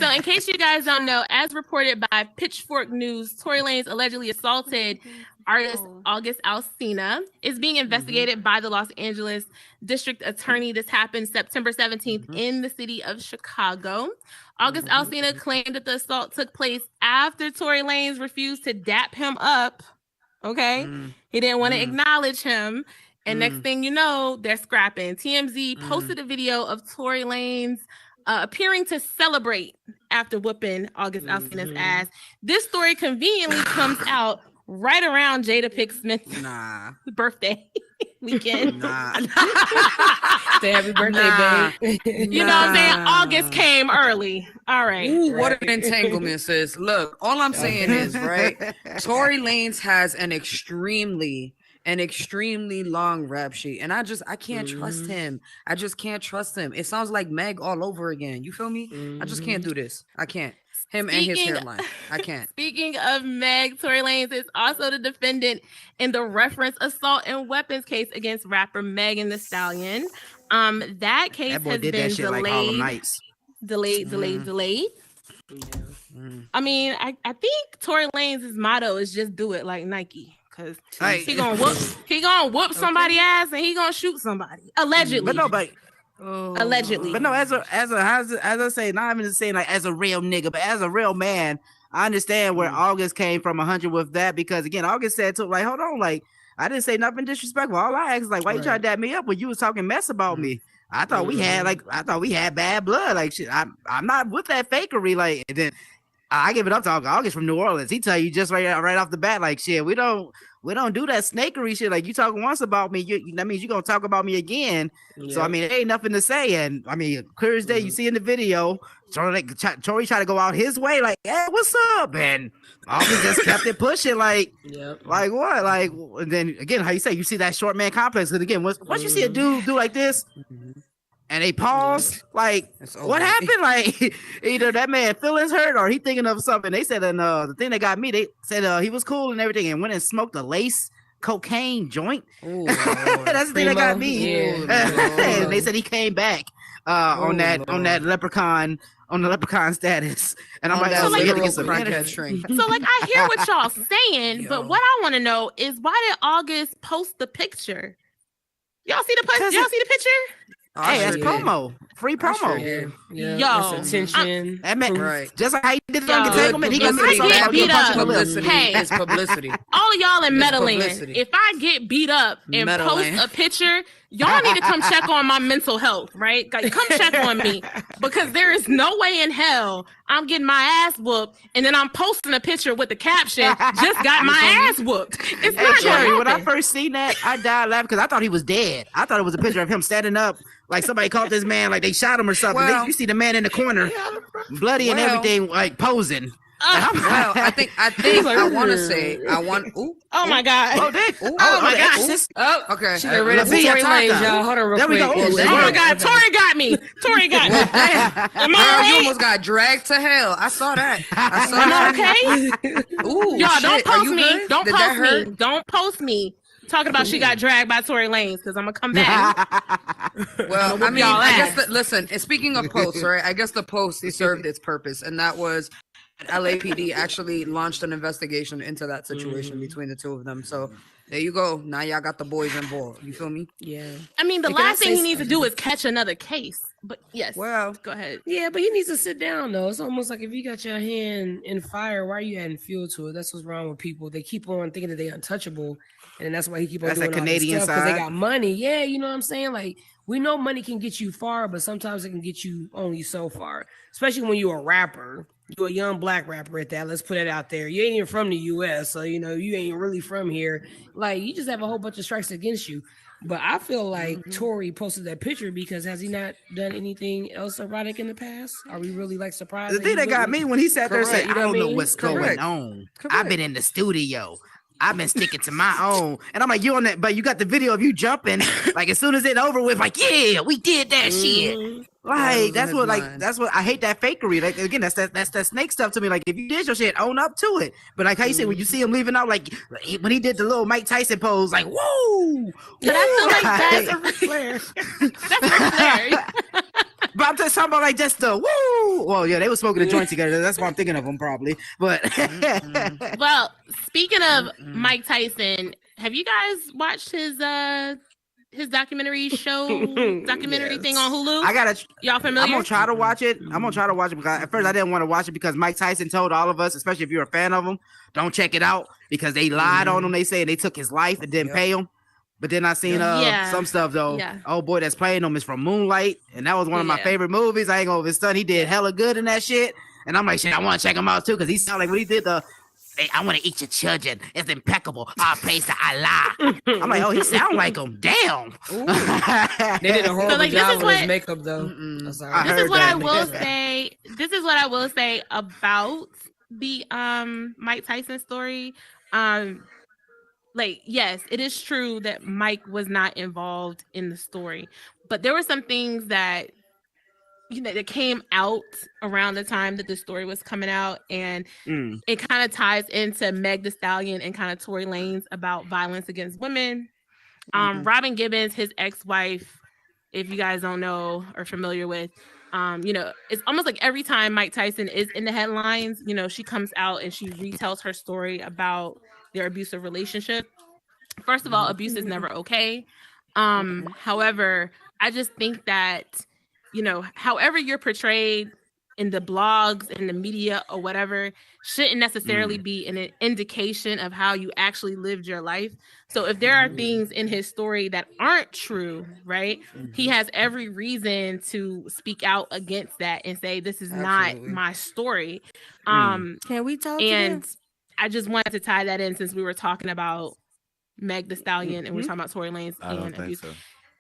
So, in case you guys don't know, as reported by Pitchfork News, Tory Lanez allegedly assaulted artist August Alsina, is being investigated by the Los Angeles District Attorney. This happened September 17th in the city of Chicago. August Alsina claimed that the assault took place after Tory Lanez refused to dap him up. Okay, he didn't want to acknowledge him. And next thing you know, they're scrapping. TMZ posted a video of Tory Lanez appearing to celebrate after whooping August Alsina's ass. This story conveniently comes out right around Jada Pinkett Smith's birthday weekend. Say happy birthday, babe. You know what I'm saying? August came early. All right. Ooh, what an entanglement, sis. Look, all I'm saying is, right, Tory Lanez has an extremely long rap sheet, and I can't trust him. I just can't trust him. It sounds like Meg all over again. You feel me? I just can't do this. I can't. Him and his hairline. I can't. Speaking of Meg, Tory Lanez is also the defendant in the reference assault and weapons case against rapper Megan Thee Stallion. That case That boy has did been that shit like Harlem Nights. delayed. I mean, I think Tory Lanez's motto is just do it like Nike. Cause he gonna whoop somebody's ass and he gonna shoot somebody allegedly. But no, but allegedly. But no, as I say, not even saying like as a real nigga, but as a real man, I understand where August came from 100 with that, because again, August said to like, hold on, like I didn't say nothing disrespectful. All I asked is like, why you trying to dap me up when you was talking mess about me? I thought we had bad blood. Like shit, I'm not with that fakery. Like, and then I give it up to August from New Orleans. He tell you just right off the bat, like shit, we don't do that snakery shit. Like you talking once about me, that means you're gonna talk about me again. Yeah. So I mean, there ain't nothing to say. And I mean, clear as day, you see in the video, Tory try to go out his way, like, hey, what's up? And August just kept it pushing, like, like what? Like, and then again, how you say you see that short man complex? And again, once you see a dude do like this. And they pause, like, what happened? Like, either that man feelings hurt or he thinking of something. They said, the thing that got me, they said he was cool and everything, and went and smoked a lace cocaine joint. Ooh, that's the thing that got me. And they said he came back on that leprechaun. On the leprechaun status, and I'm like, so like I hear what y'all saying, but what I want to know is why did August post the picture? Y'all see the picture? Hey, that's promo. Free promo. Yo, attention. Right. Just like how he did it on Entanglement, he gonna get beat up. Hey, it's publicity. All of y'all in meddling. If I get beat up and post a picture, y'all need to come check on my mental health, right? Like, come check on me, because there is no way in hell I'm getting my ass whooped and then I'm posting a picture with the caption, just got my ass whooped. It's not Cherry, when I first seen that, I died laughing because I thought he was dead. I thought it was a picture of him standing up, like somebody caught this man, like they shot him or something. You see the man in the corner, bloody and everything, like posing. Well, I think I want to say Oh my god! Oh my gosh! Oh, okay. She got rid of Tory Lanez, y'all. Hold on, real quick. Oh my god! Tory got me. Am I okay? You almost got dragged to hell. I saw that. Am I okay? Ooh, y'all, don't post me. Good? Don't post me. Don't post me. Talking about she got dragged by Tory Lanez, because I'm gonna come back. Well, I mean, I guess listen. And speaking of posts, right? I guess the post served its purpose, and that was LAPD actually launched an investigation into that situation between the two of them. So there you go. Now y'all got the boys involved. You feel me? Yeah. I mean, the And can I last thing say he needs to something? do is catch another case. But yes, Well, go ahead. Yeah, but he needs to sit down though. It's almost like if you got your hand in fire, why are you adding fuel to it? That's what's wrong with people. They keep on thinking that they're untouchable, and that's why he keep on That's doing that all this Canadian stuff because they side. got money. Yeah, you know what I'm saying? Like we know money can get you far, but sometimes it can get you only so far. Especially when you're a rapper, you're a young black rapper at that. Let's put it out there. You ain't even from the U.S., so you know you ain't really from here. Like you just have a whole bunch of strikes against you. But I feel like Tory posted that picture because has he not done anything else erotic in the past? Are we really like surprised? The thing that got me when he sat there and said, Correct. I don't know mean? what's Correct. going on. Correct. I've been in the studio. I've been sticking to my own. And I'm like, you on that, but you got the video of you jumping. Like as soon as it over with, like, yeah, we did that shit. Like that's what that's what I hate that fakery. Like again, that's that snake stuff to me. Like if you did your shit, own up to it. But like how you say when you see him leaving out, like when he did the little Mike Tyson pose, like whoa. But I feel like that's a Ric Flair. That's Ric Flair. But I'm just talking about like just the woo. Well, yeah, they were smoking a joint together. That's why I'm thinking of them probably. But Well, speaking of Mike Tyson, have you guys watched his documentary thing on Hulu? I gotta. Y'all familiar? I'm gonna try to watch it. I'm gonna try to watch it because at first I didn't want to watch it because Mike Tyson told all of us, especially if you're a fan of him, don't check it out because they lied on him. They say they took his life and didn't pay him. But then I seen some stuff though. Yeah. Oh boy, that's playing him is from Moonlight, and that was one of my favorite movies. I ain't gonna his son. He did hella good in that shit, and I'm like, shit, I want to check him out too because he sounded like when he did the. Hey, I want to eat your children. It's impeccable. All praise to Allah. I'm like, oh, he sound like him. Damn. They did a horrible like, job this is with his what- makeup though. This is what I will say. This is what I will say about the Mike Tyson story. Like, yes, it is true that Mike was not involved in the story, but there were some things that that came out around the time that the story was coming out, and it kind of ties into Meg Thee Stallion and kind of Tory Lanez about violence against women. Robin Gibbons, his ex-wife, if you guys don't know or familiar with, it's almost like every time Mike Tyson is in the headlines, she comes out and she retells her story about their abusive relationship. First of all, abuse is never okay. However, I just think that, however you're portrayed in the blogs, in the media or whatever, shouldn't necessarily be an indication of how you actually lived your life. So if there are things in his story that aren't true, right, he has every reason to speak out against that and say, this is not my story. Can we talk and to I just wanted to tie that in since we were talking about Meg Thee Stallion and we're talking about Tory Lanez and abuse. So.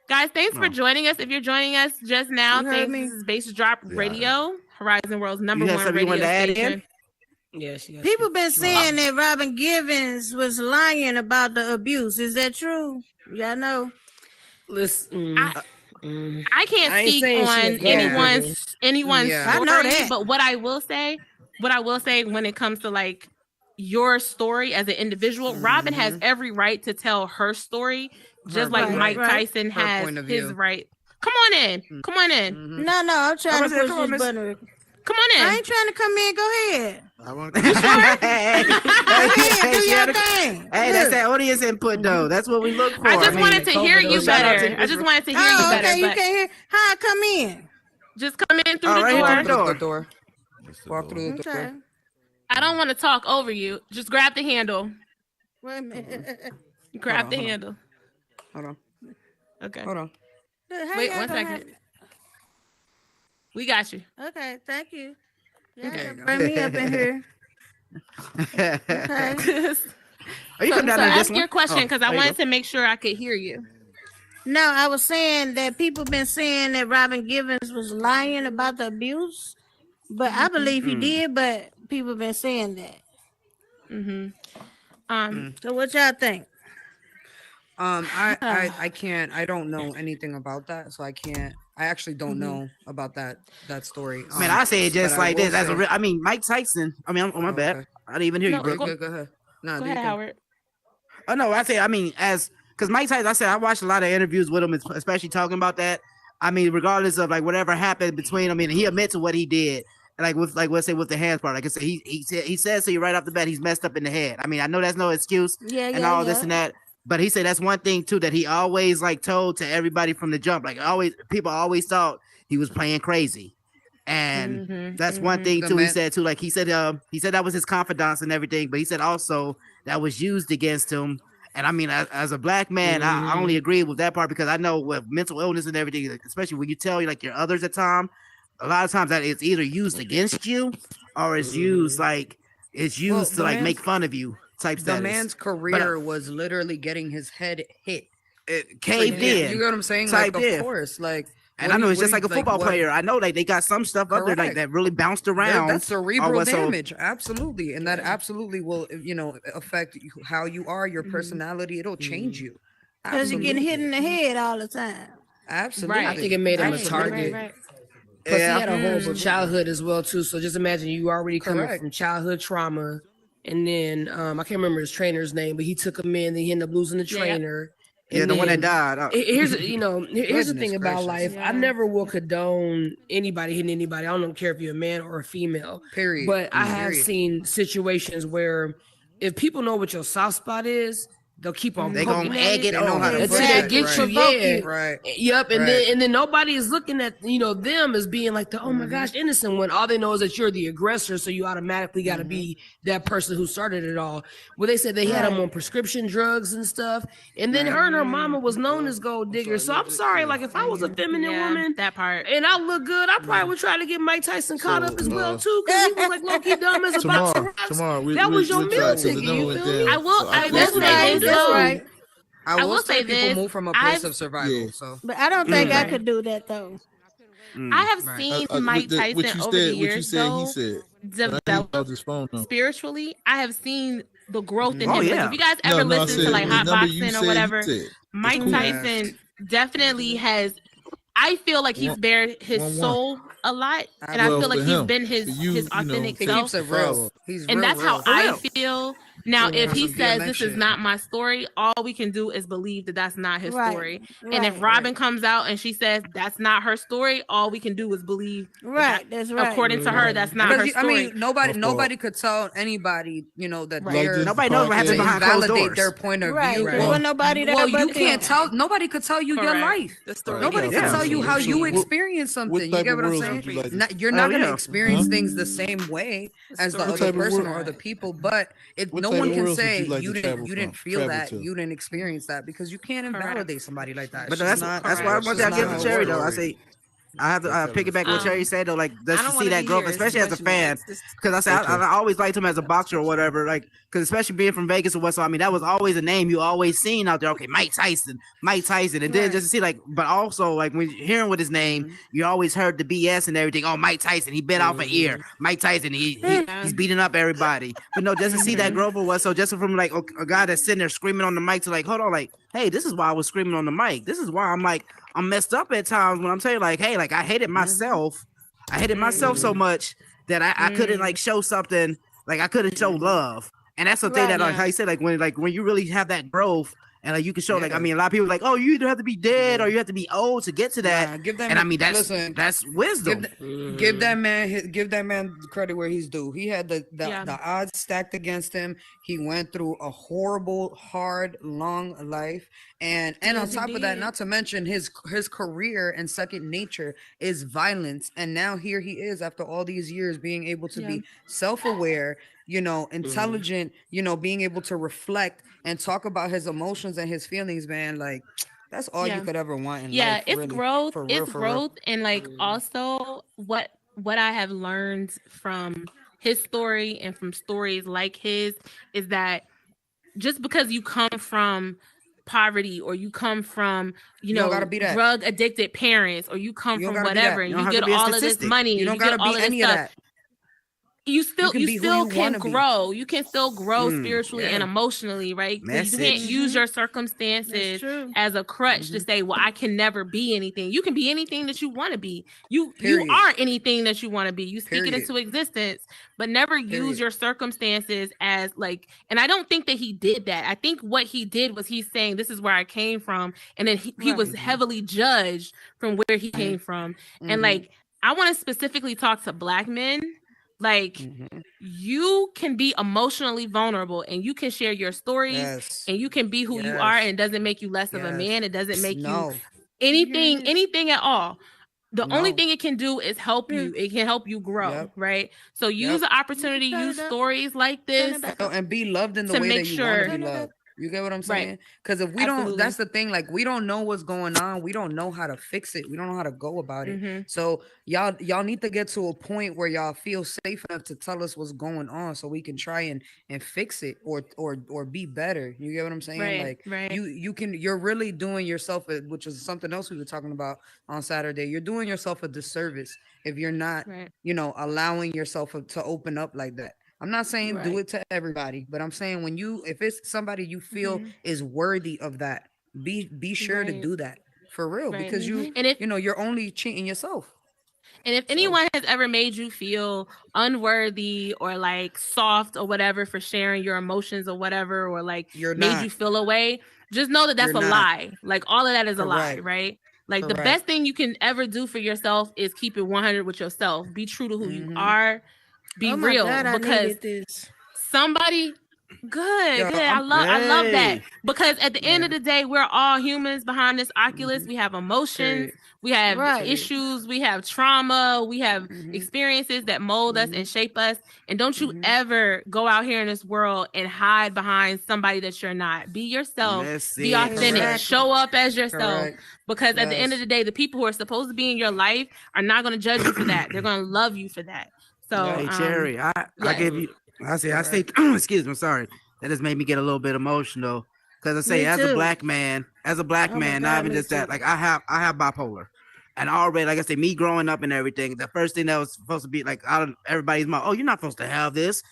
Guys, thanks for joining us. If you're joining us just now, heard this is Bass Drop Radio, Horizon World's number You had one something you radio wanted to add station. in? Yes. People been saying that Robin Givens was lying about the abuse. Is that true? Y'all know. Listen, I can't I ain't speak saying on shit, yeah. anyone's Yeah. story, I know that. but what I will say when it comes to like your story as an individual, Robin has every right to tell her story, just like point. Mike Right. Tyson Her has point of his view. right. Come on in. Come on in. No, I'm trying to saying, push come on, this miss. button. Come on in. I ain't trying to come in. Go ahead. I want Go ahead. Do your thing. Hey, that's that audience input though. That's what we look for. I just mean, wanted to hear you shout out better. to- I just wanted to hear you Oh, better. okay. You but can't hear. How I come in? just come in through Oh, the right here door. through the door. The door. Walk through the Okay. door. I don't want to talk over you. Just grab the handle. Wait a minute. Grab the hold on. handle. Hold on. Okay. Hold on. How Wait y'all 1 gonna second. We got you. Okay, thank you. Yeah, There you go. bring me up in here. Okay. Are you So come down there ask this your one? question because I there you wanted go. to make sure I could hear you. No, I was saying that people been saying that Robin Givens was lying about the abuse, but I believe he did. But people been saying that. So what y'all think? I can't. I don't know anything about that, so I can't. I actually don't know about that story. Man, I say it just but I like will this. That's a say- real. I mean, Mike Tyson. I mean, oh my bad. okay. I didn't even hear No, you, bro. Go ahead. No, Go do ahead, your thing. Howard. Oh no, I say. I mean, because Mike Tyson. I said I watched a lot of interviews with him, especially talking about that. I mean, regardless of like whatever happened between. I mean, he admits to what he did. like with let's say with the hands part, like I said, he said so you right off the bat he's messed up in the head. I mean, I know that's no excuse and all this and that, but he said that's one thing too that he always like told to everybody from the jump. Like always, people always thought he was playing crazy, and that's one thing too. He said too, like he said that was his confidence and everything, but he said also that was used against him. And I mean, as a black man, I only agree with that part because I know with mental illness and everything, especially when you tell you like your others at time. A lot of times that it's either used against you or it's used to like make fun of you type status. The man's career was literally getting his head hit. It caved in. You know what I'm saying? Like, of course. Like, and I know it's just like a football player. I know they got some stuff up there like that really bounced around. That's cerebral damage. Absolutely. And that absolutely will, affect how you are, your personality. It'll change you. Because you're getting hit in the head all the time. Absolutely. I think it made him a target. Plus, he had a horrible childhood as well too. So just imagine you already coming from childhood trauma, and then I can't remember his trainer's name, but he took him in. Then he ended up losing the trainer. Yeah, the one that died. Here's the thing about life. I never will condone anybody hitting anybody. I don't care if you're a man or a female. Period. But I have seen situations where if people know what your soft spot is, they'll keep on. They gonna egg it on until they get you. Yeah. Right. Yep. And then nobody is looking at them as being like the my gosh innocent one. All they know is that you're the aggressor, so you automatically got to be that person who started it all. Well, they said they had him on prescription drugs and stuff, and then her and her mama was known as gold diggers. So I'm sorry, like if I was a feminine woman, that part, and I look good, I probably would try to get Mike Tyson caught up as well too, because he was like low-key dumb as a box of rocks. That was your meal ticket. You feel me? I will. That's right. That's right. I will say people this. move from a place of survival. So, but I don't think I could do that though. I have seen Mike Tyson over the years develop spiritually. I have seen the growth in him. Like, if you guys ever listen to like hot boxing or whatever, Mike Tyson definitely has. I feel like he's bared his soul a lot, and I feel like he's been his authentic self. He keeps it real. And that's how I feel. Now, if he says this is not my story, all we can do is believe that that's not his story. And if Robin comes out and she says that's not her story, all we can do is believe. That's right. According to her, that's not her story. I mean, nobody could tell anybody, that nobody knows what happens behind closed doors. Validate their point of view. Well, nobody there. Well, you can't tell. Nobody could tell you your life. Nobody can tell you how you experience something. You get what I'm saying? You're not going to experience things the same way as the other person or the people, but no one can say you didn't feel that, you didn't experience that, because you can't invalidate somebody like that. But that's why one thing I give to Cherry though. I say I have to piggyback what Cherry said though, like just to see that growth, especially as a fan, because I said I always liked him as a boxer or whatever, like because especially being from Vegas or what, so I mean that was always a name you always seen out there. Okay, Mike Tyson, and then just to see like, but also like when you're hearing with his name, you always heard the BS and everything. Oh, Mike Tyson, he bit off an ear. Mike Tyson, he's beating up everybody. But no, just to see that growth or what, so just from like a guy that's sitting there screaming on the mic to like, hold on, like, hey, this is why I was screaming on the mic. This is why I'm like. I'm messed up at times when I'm telling you like, hey, like I hated myself. I hated myself so much that I couldn't like show something, like I couldn't show love. And that's the thing that like how you said, like when you really have that growth and like you can show like, I mean, a lot of people are like, oh, you either have to be dead or you have to be old to get to that. And I mean that's wisdom. Give that man credit where he's due. He had the odds stacked against him. He went through a horrible, hard, long life. And on top of that, not to mention his career and second nature is violence. And now here he is after all these years being able to be self-aware, intelligent, being able to reflect and talk about his emotions and his feelings, man. Like that's all you could ever want in life. It's really. growth. For real, it's growth. And like also what I have learned from his story and from stories like his is that just because you come from poverty or you come from drug addicted parents or you come from whatever and you get all of this money, you don't gotta be any of that. You still can grow. You can still grow spiritually and emotionally, right? You can't use your circumstances as a crutch to say, well, I can never be anything. You can be anything that you want to be. You are anything that you want to be. You speak it into existence, but never use your circumstances as like, and I don't think that he did that. I think what he did was he's saying, this is where I came from. And then he was heavily judged from where he came from. And like, I want to specifically talk to Black men. Like, Mhm. you can be emotionally vulnerable and you can share your stories Yes. and you can be who you are, Yes. and it doesn't make you less of a man. It doesn't make you No. anything at all. The only No. thing it can do is help you. It can help you grow, Yep. right? So use Yep. the opportunity, use stories like this And be loved in the to way make that you want to sure. be loved. You get what I'm Right. saying? Because if we don't, Absolutely. that's the thing. Like, we don't know what's going on. We don't know how to fix it. We don't know how to go about it. Mm-hmm. So y'all need to get to a point where y'all feel safe enough to tell us what's going on, so we can try and fix it, or be better. You get what I'm saying? Right. Like, Right. you're really doing yourself, which is something else we were talking about on Saturday. You're doing yourself a disservice if you're not, Right. allowing yourself to open up like that. I'm not saying do Right. it to everybody, but I'm saying if it's somebody you feel Mhm. is worthy of that, be sure to Right. do that for real, Right. because And if you're only cheating yourself. And if So anyone has ever made you feel unworthy or like soft or whatever for sharing your emotions or whatever, or like you're made not. you feel away, just know that that's You're a not. lie. Like, all of that is a lie, Correct. right? Like, the Correct. best thing you can ever do for yourself is keep it 100 with yourself. Be true to who you Mhm. are. Be Oh my real, God, I because needed this. somebody good, Yo, good. I love that, Hey. because at the end Yeah. of the day, we're all humans behind this Oculus. Mhm. We have emotions, Period. we have Right. issues, we have trauma, we have Mhm. experiences that mold us and Mhm. shape us. And don't you Mhm. ever go out here in this world and hide behind somebody that you're not. Be yourself, Let's be see. authentic, Correct. show up as yourself. Correct. Because at the end of Yes. the day, the people who are supposed to be in your life are not going to judge you for that. They're going to love you for that. So, Hey, Cherry, I yes. give you. I say. Correct. Excuse me. I'm sorry. That just made me get a little bit emotional. Because I say, Me as a too. black man, Oh my not God, even me just that. too. Like, I have bipolar, and already, like I say, me growing up and everything. The first thing that was supposed to be like out of everybody's mouth. Oh, you're not supposed to have this.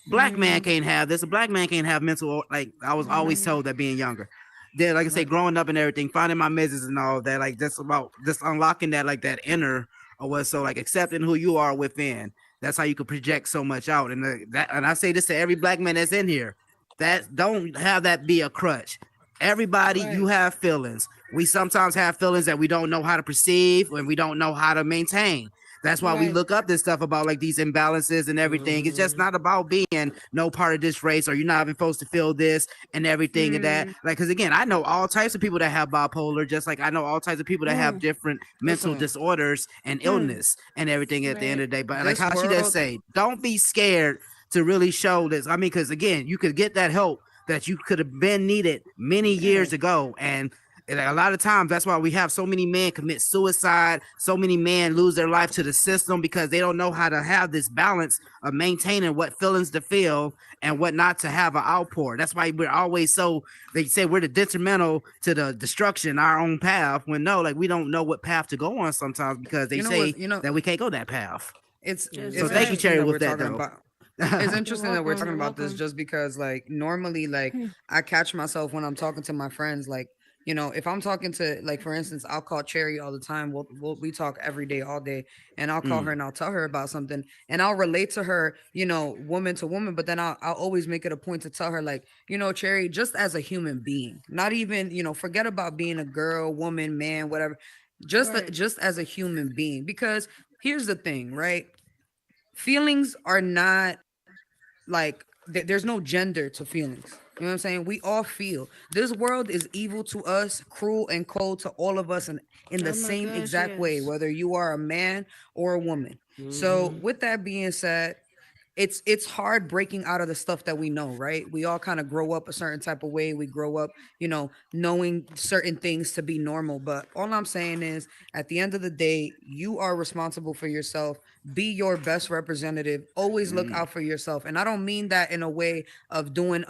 Black man can't have this. A black man can't have mental. Like, I was always told that being younger. Then, like I say, Right. growing up and everything, finding my misses and all that. Like, that's about just unlocking that, like that inner, or what. So, like, accepting who you are within. That's how you can project so much out. And and I say this to every black man that's in here. That don't have that be a crutch. Everybody, Right. you have feelings. We sometimes have feelings that we don't know how to perceive and we don't know how to maintain. That's why we Right. look up this stuff about like these imbalances and everything. It's just not about being no part of this race, or you're not even supposed to feel this and everything and that. Like, because again, I know all types of people that have bipolar, just like I know all types of people that have different mental Listen. disorders and illness and everything at the end of the day. But like This how she just world. say, don't be scared to really show this. I mean, because again, you could get that help that you could have been needed many years ago. And a lot of times that's why we have so many men commit suicide, so many men lose their life to the system, because they don't know how to have this balance of maintaining what feelings to feel and what not to have an outpour. That's why we're always so, they say we're the detrimental to the destruction, our own path, when no, like we don't know what path to go on sometimes, because they You know say what? You know, that we can't go that path. it's That's So it's thank you, right. interesting Cherry, that we're with that talking though. about. It's interesting that we're welcome. talking You're about this, welcome. just because, like, normally, like, I catch myself when I'm talking to my friends, like, if I'm talking to, like, for instance, I'll call Cherry all the time. We talk every day, all day, and I'll call her and I'll tell her about something, and I'll relate to her, woman to woman. But then I'll always make it a point to tell her, like, Cherry, just as a human being, not even, forget about being a girl, woman, man, whatever, Right. just as a human being. Because here's the thing, right? Feelings are not like there's no gender to feelings. You know what I'm saying? We all feel. This world is evil to us, cruel and cold to all of us, and in the Oh my same gosh, exact way, yes. whether you are a man or a woman. So with that being said, it's hard breaking out of the stuff that we know, right? We all kind of grow up a certain type of way. We grow up, knowing certain things to be normal. But all I'm saying is, at the end of the day, you are responsible for yourself. Be your best representative. Always look out for yourself. And I don't mean that in a way of doing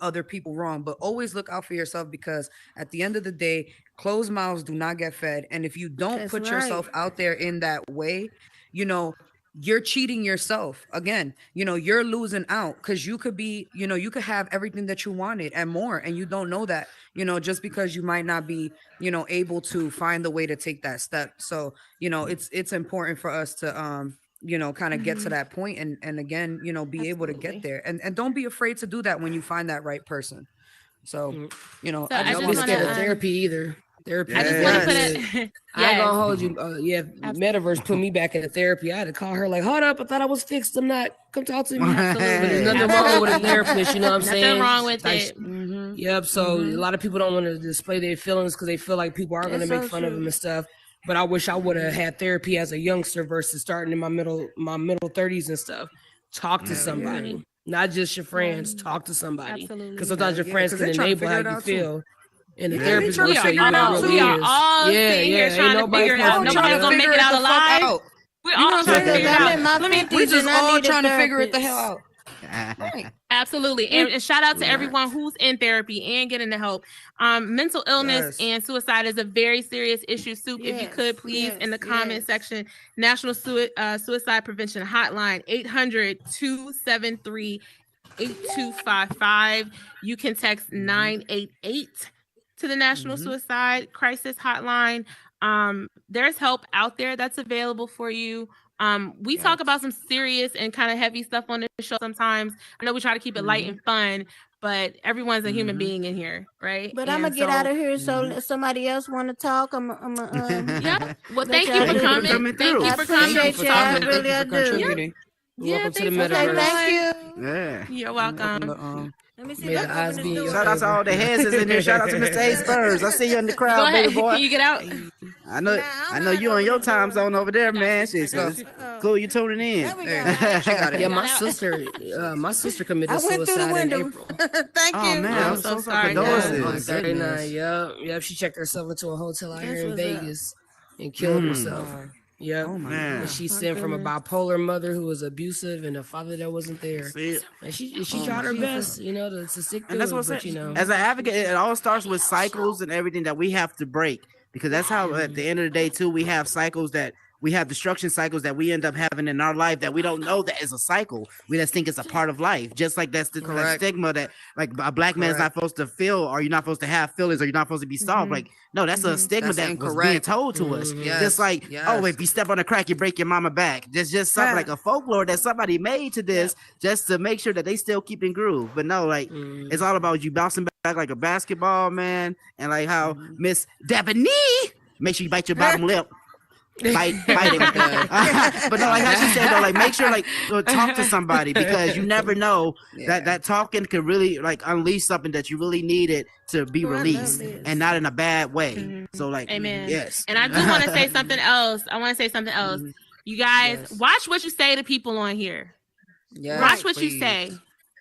other people wrong, but always look out for yourself, because at the end of the day, closed mouths do not get fed. And if you don't That's put right. yourself out there in that way, you know, you're cheating yourself again. You're losing out, because you could be, you could have everything that you wanted and more, and you don't know that, just because you might not be, able to find the way to take that step. So, it's important for us to kind of get to that point, and again, be able to get Absolutely. there, and don't be afraid to do that when you find that right person. So, So I I just Don't just be wanted want to scared of to therapy either. Therapy. I just want to put it. I ain't gonna hold you. Metaverse put me back into therapy. I had to call her like, hold up, I thought I was fixed. I'm not. Come talk to me. There's nothing wrong with a therapist. You know what I'm saying? Nothing wrong with it. Yep. So a lot of people don't want to display their feelings because they feel like people are going to make fun of them and stuff. But I wish I would have had therapy as a youngster versus starting in my middle 30s and stuff. Talk to somebody, not just your friends. Talk to somebody, because sometimes your friends can enable how you feel. And the therapist will show you what it really is. We are all sitting here trying to figure it out. Nobody's gonna make it out alive. We're all trying to figure it out. We just all trying to figure it the hell out. Right. Absolutely. And shout out to everyone who's in therapy and getting the help. Mental illness and suicide is a very serious issue. Soup, if you could please in the comment section, National Suicide Prevention Hotline, 800-273-8255. You can text 988 to the National Suicide Crisis Hotline. There's help out there that's available for you. We talk about some serious and kind of heavy stuff on this show sometimes. I know we try to keep it light and fun, but everyone's a human being in here, right? But I'm gonna get out of here, so if somebody else want to talk, I'm yeah. Well, thank you for coming. Thank you for coming. I appreciate you. I really do. Welcome to the metaverse. Thank you. Yeah. You're welcome. Let me see. May the eyes be Shout out to all the heads that's in there. Shout out to Mr. A. Spurs. I see you in the crowd, Go ahead. baby boy. Can you get out? I know you on your time zone over there, man. Shit, so it's cool you tuning in. Yeah, my sister committed suicide in April. Thank you. Oh man, I'm so sorry. On 39, yep. She checked herself into a hotel out here in Vegas and killed herself. Yeah, oh man. She sent from a bipolar mother who was abusive and a father that wasn't there. And she tried her best, to stick through. And that's what I'm saying. As an advocate, it all starts with cycles and everything that we have to break, because that's how at the end of the day too, we have cycles that we have destruction cycles that we end up having in our life that we don't know that is a cycle. We just think it's a part of life. Just like that stigma that like a black man is not supposed to feel, or you're not supposed to have feelings, or you're not supposed to be soft. Like, no, that's a stigma that was being told to us. Just like, oh, if you step on a crack, you break your mama back. There's just something like a folklore that somebody made to this just to make sure that they still keep in groove. But no, like it's all about you bouncing back like a basketball, man. And like how Miss Dabney, make sure you bite your bottom lip. Fight it. But no, like how she said though, like make sure like talk to somebody, because you never know that talking could really like unleash something that you really needed to be released, and not in a bad way. So like, amen. Yes. And I do want to say something else. You guys, watch what you say to people on here. Watch what you say.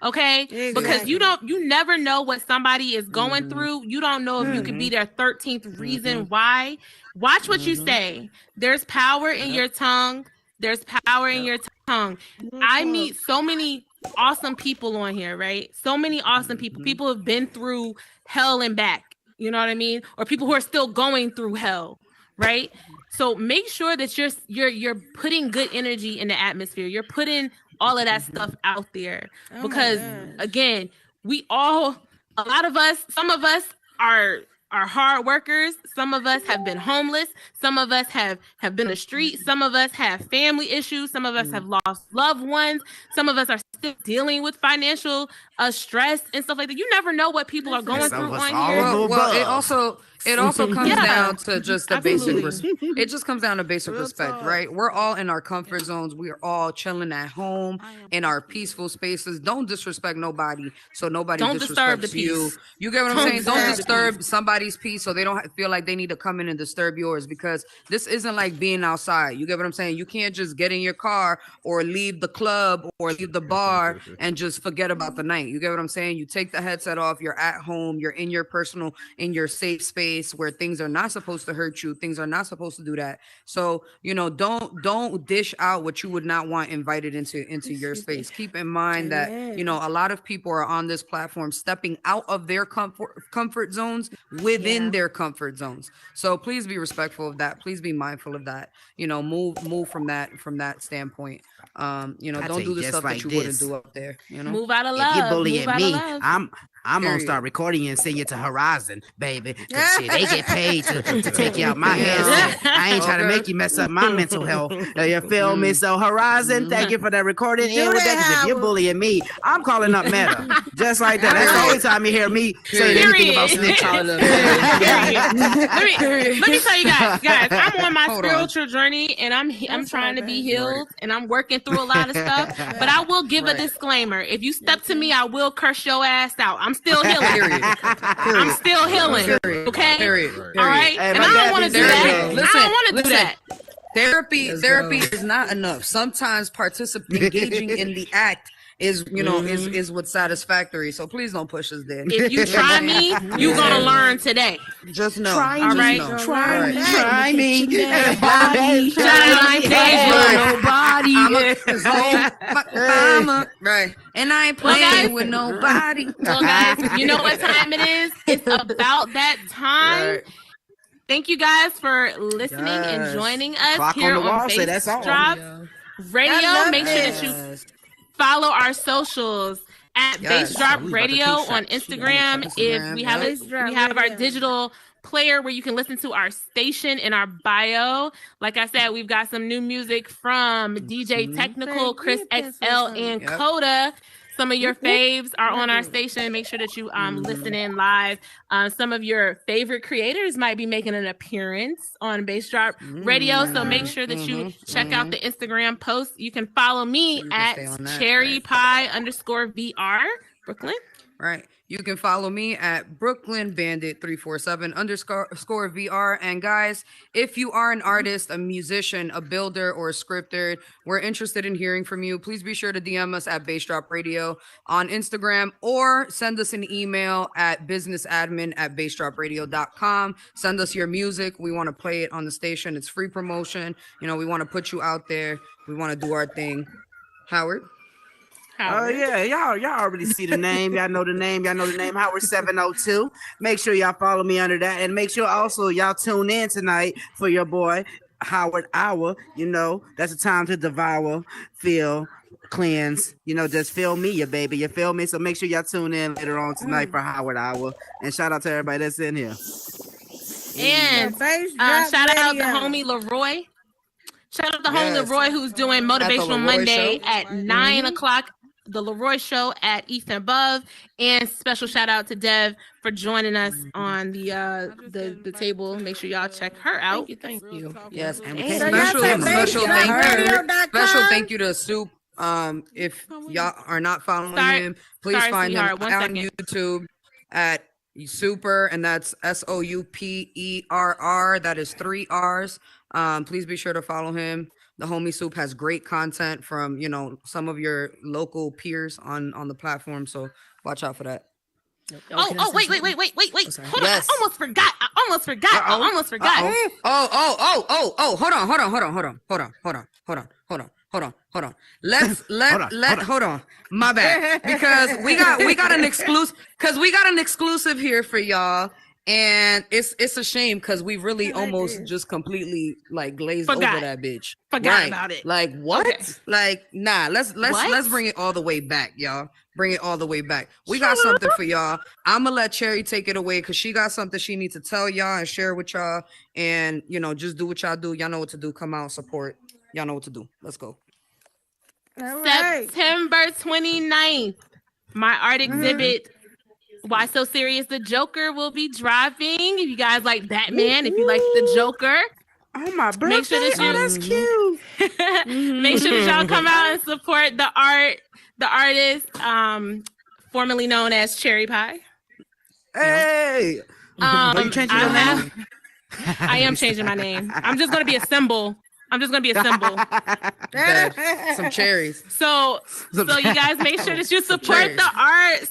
Okay, because you never know what somebody is going through. You don't know if you could be their 13th reason why. Watch what you say. There's power in your tongue. There's power in your tongue. I meet so many awesome people on here, right? So many awesome people. People have been through hell and back. You know what I mean? Or people who are still going through hell, right? So make sure that you're putting good energy in the atmosphere. You're putting all of that stuff out there, because again, some of us are hard workers. Some of us have been homeless. Some of us have been on the street. Some of us have family issues. Some of us have lost loved ones. Some of us are still dealing with financial stress and stuff like that. You never know what people are going through on here. Well, it also comes down to just the basic respect. It just comes down to basic respect, right? We're all in our comfort zones. We're all chilling at home in our peaceful spaces. Don't disrespect nobody, so nobody disrespects you. You get what I'm saying? Don't disturb somebody's peace, so they don't feel like they need to come in and disturb yours, because this isn't like being outside. You get what I'm saying? You can't just get in your car or leave the club or leave the bar and just forget about the night. You get what I'm saying? You take the headset off. You're at home. You're in your your safe space where things are not supposed to hurt you. Things are not supposed to do that. So, don't dish out what you would not want invited into your space. Keep in mind that, a lot of people are on this platform stepping out of their comfort zones within their comfort zones. So please be respectful of that. Please be mindful of that. Move from that standpoint. Don't do the stuff that you wouldn't do up there. Move out of love. If you're bullying me, I'm gonna start recording you and send you to Horizon, baby. Cause shit, they get paid to take you out my head. I ain't trying to make you mess up my mental health. You feel me? So Horizon, thank you for that recording. And with that, 'cause if you're bullying me, I'm calling up Meta. Just like that. That's the only time you hear me say anything about snitching. Let me tell you guys, I'm on my spiritual journey and I'm trying to be healed and I'm working through a lot of stuff. But I will give a disclaimer. If you step to me, I will curse your ass out. I'm still healing. I'm still healing. Okay? All right? And I don't want to do that. I don't want to do that. Therapy is not enough. Sometimes engaging in the act is is what's satisfactory. So please don't push us there. If you try me, you're gonna learn today. Just know. Try all me. right. Try me. Try me. Body. Nobody. Right. And I ain't playing with nobody. Well, guys, you know what time it is? It's about that time. Right. Thank you guys for listening and joining us Clock here on the wall, on say that's all. Drop Radio. Make sure that you follow our socials at Bass Drop Radio on Instagram. If we have our digital player where you can listen to our station in our bio. Like I said, we've got some new music from DJ Technical, Chris XL, and Coda. Some of your faves are on our station. Make sure that you listen in live. Some of your favorite creators might be making an appearance on Bass Drop Radio. So make sure that you check out the Instagram post. You can follow me at Cherrrrypie_VR, Brooklyn. Right. You can follow me at BrooklynBandit 347_VR. And guys, if you are an artist, a musician, a builder, or a scripter, we're interested in hearing from you. Please be sure to DM us at Bass Drop Radio on Instagram or send us an email at businessadmin@bassdropradio.com. Send us your music. We want to play it on the station. It's free promotion. We want to put you out there. We want to do our thing. Howard? Oh yeah, y'all already see the name. Y'all know the name. Howard 702. Make sure y'all follow me under that, and make sure also y'all tune in tonight for your boy Howard Hour. That's the time to devour, feel, cleanse. Just feel me, you baby. You feel me? So make sure y'all tune in later on tonight for Howard Hour. And shout out to everybody that's in here. And shout out to homie Leroy. Shout out to homie Leroy who's doing Motivational Monday at 9 o'clock. The Leroy Show at East and Above, and special shout out to Dev for joining us on the table. Make sure y'all check her out. Thank you. Yes, and special thank you to Soup. If y'all are not following him, please find him on YouTube at Super, and that's SOUPERR. That is 3 R's. Please be sure to follow him. The homie Soup has great content from, some of your local peers on the platform. So watch out for that. Wait. Hold on. I almost forgot. Hold on. Hold on. My bad. Because we got an exclusive here for y'all. And it's a shame because we really almost just completely glazed over that bitch. Forgot about it. Like what? Okay. Nah. Let's bring it all the way back, y'all. Bring it all the way back. We got something for y'all. I'm gonna let Cherry take it away because she got something she needs to tell y'all and share with y'all. And just do what y'all do. Y'all know what to do. Come out, support. Y'all know what to do. Let's go. September 29th, my art exhibit. Why So Serious? The Joker will be dropping. If you guys like Batman, if you like the Joker, oh my birthday! Make sure that that's cute. Make sure that y'all come out and support the artist, formerly known as Cherrrrypie. Hey, are you changing your name? I am changing my name. I'm just gonna be a symbol. Some cherries. So you guys make sure that you support the art.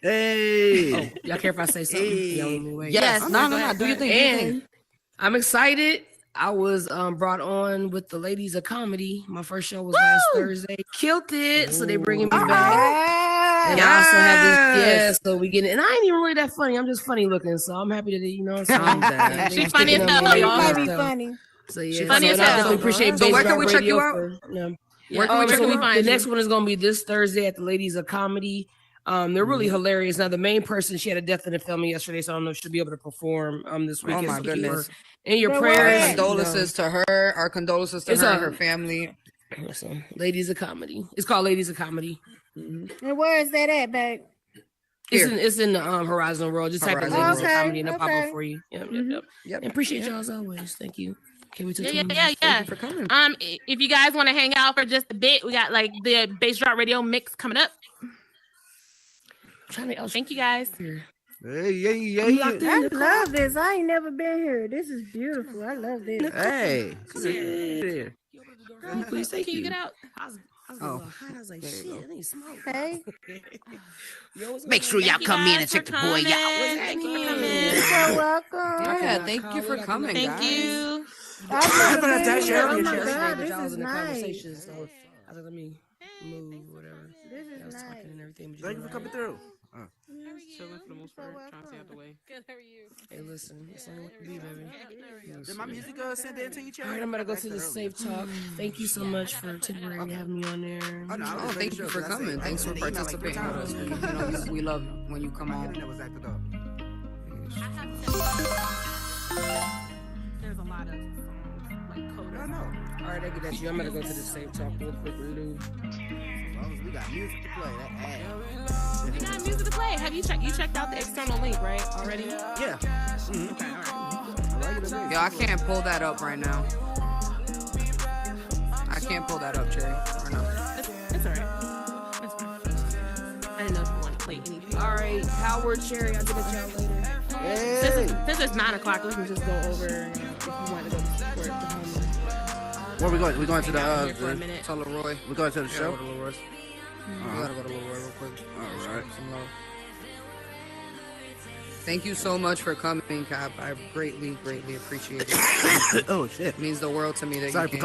Hey. Oh, y'all care if I say something? Hey. Yes. No. Do you think? I'm excited. I was brought on with the Ladies of Comedy. My first show was last Thursday. Killed it. So they bringing me back. And I also have this. So we get it. And I ain't even really that funny. I'm just funny looking. So I'm happy that She's funny as hell. You might be funny. So yeah, funny as hell. I definitely appreciate. So where can we check you out? Where can we find the next one is going to be this Thursday at the Ladies of Comedy. They're really hilarious. Now, the main person, she had a death in the family yesterday, so I don't know if she'll be able to perform this weekend. Oh my goodness! In your But prayers, what? Condolences to her. Our condolences to It's her and a- her family. listen, Ladies of Comedy. It's called Ladies of Comedy. And where is that at, babe? It's in the Horizon World. Just type in Horizon Ladies World. of Comedy and it'll pop Okay. up for you. Yep. Yep. And appreciate y'all as always. Thank you. Can't wait to Yeah. Thank you for coming. If you guys want to hang out for just a bit, we got like the Bass Drop Radio mix coming up. Thank you guys. Hey. I love this. I ain't never been here. This is beautiful. I love this. Hey. Please, thank Can you you. get out? I was Oh. a little hot. I was like, shit, I need smoke. Hey, Make sure y'all Thank you come in guys and check for the boy out. coming. Thank you for coming. you're so welcome. Yeah, thank you for coming, Thank guys. you. I've never But been that's here. your- Oh your my church. God, But this y'all was is in a nice. conversation, so I was like, let me move, whatever. This I is was nice. talking and everything. But Thank you for coming through. Chilling for the most part, trying to stay out the way. Good, how are you? Hey, listen, it's only what to be, baby. Did my music send it to you, Cherry? All right, I'm gonna go to the safe talk. Thank you so much for temporarily having me on there. Oh, thank you for coming. Thanks for participating with us. We love when you come on. was acted up. There's a lot of songs like code. I know. All right, I get at you. I'm gonna go to the safe talk real quickly, dude. As long as we got music to play, that ad. We got music to play. Have you checked out the external link, right? Already? Yeah. Okay, all right. Yo, I can't pull that up right now. I can't pull that up, Cherry. Right now. It's all right. That's fine. I didn't know if you want to play anything. All right, Howard, Cherry, I'll get at y'all later. Since it's 9 o'clock, we can just go over if you want to go to support the homeless. Where we going? We going to Here for a the minute. Tell Leroy. we going to the We show? gotta go to Leroy's. We gotta go to Leroy real quick. All right. Some love. Thank you so much for coming, Cap. I greatly appreciate it. Oh shit. It means the world to me that Sorry you for came.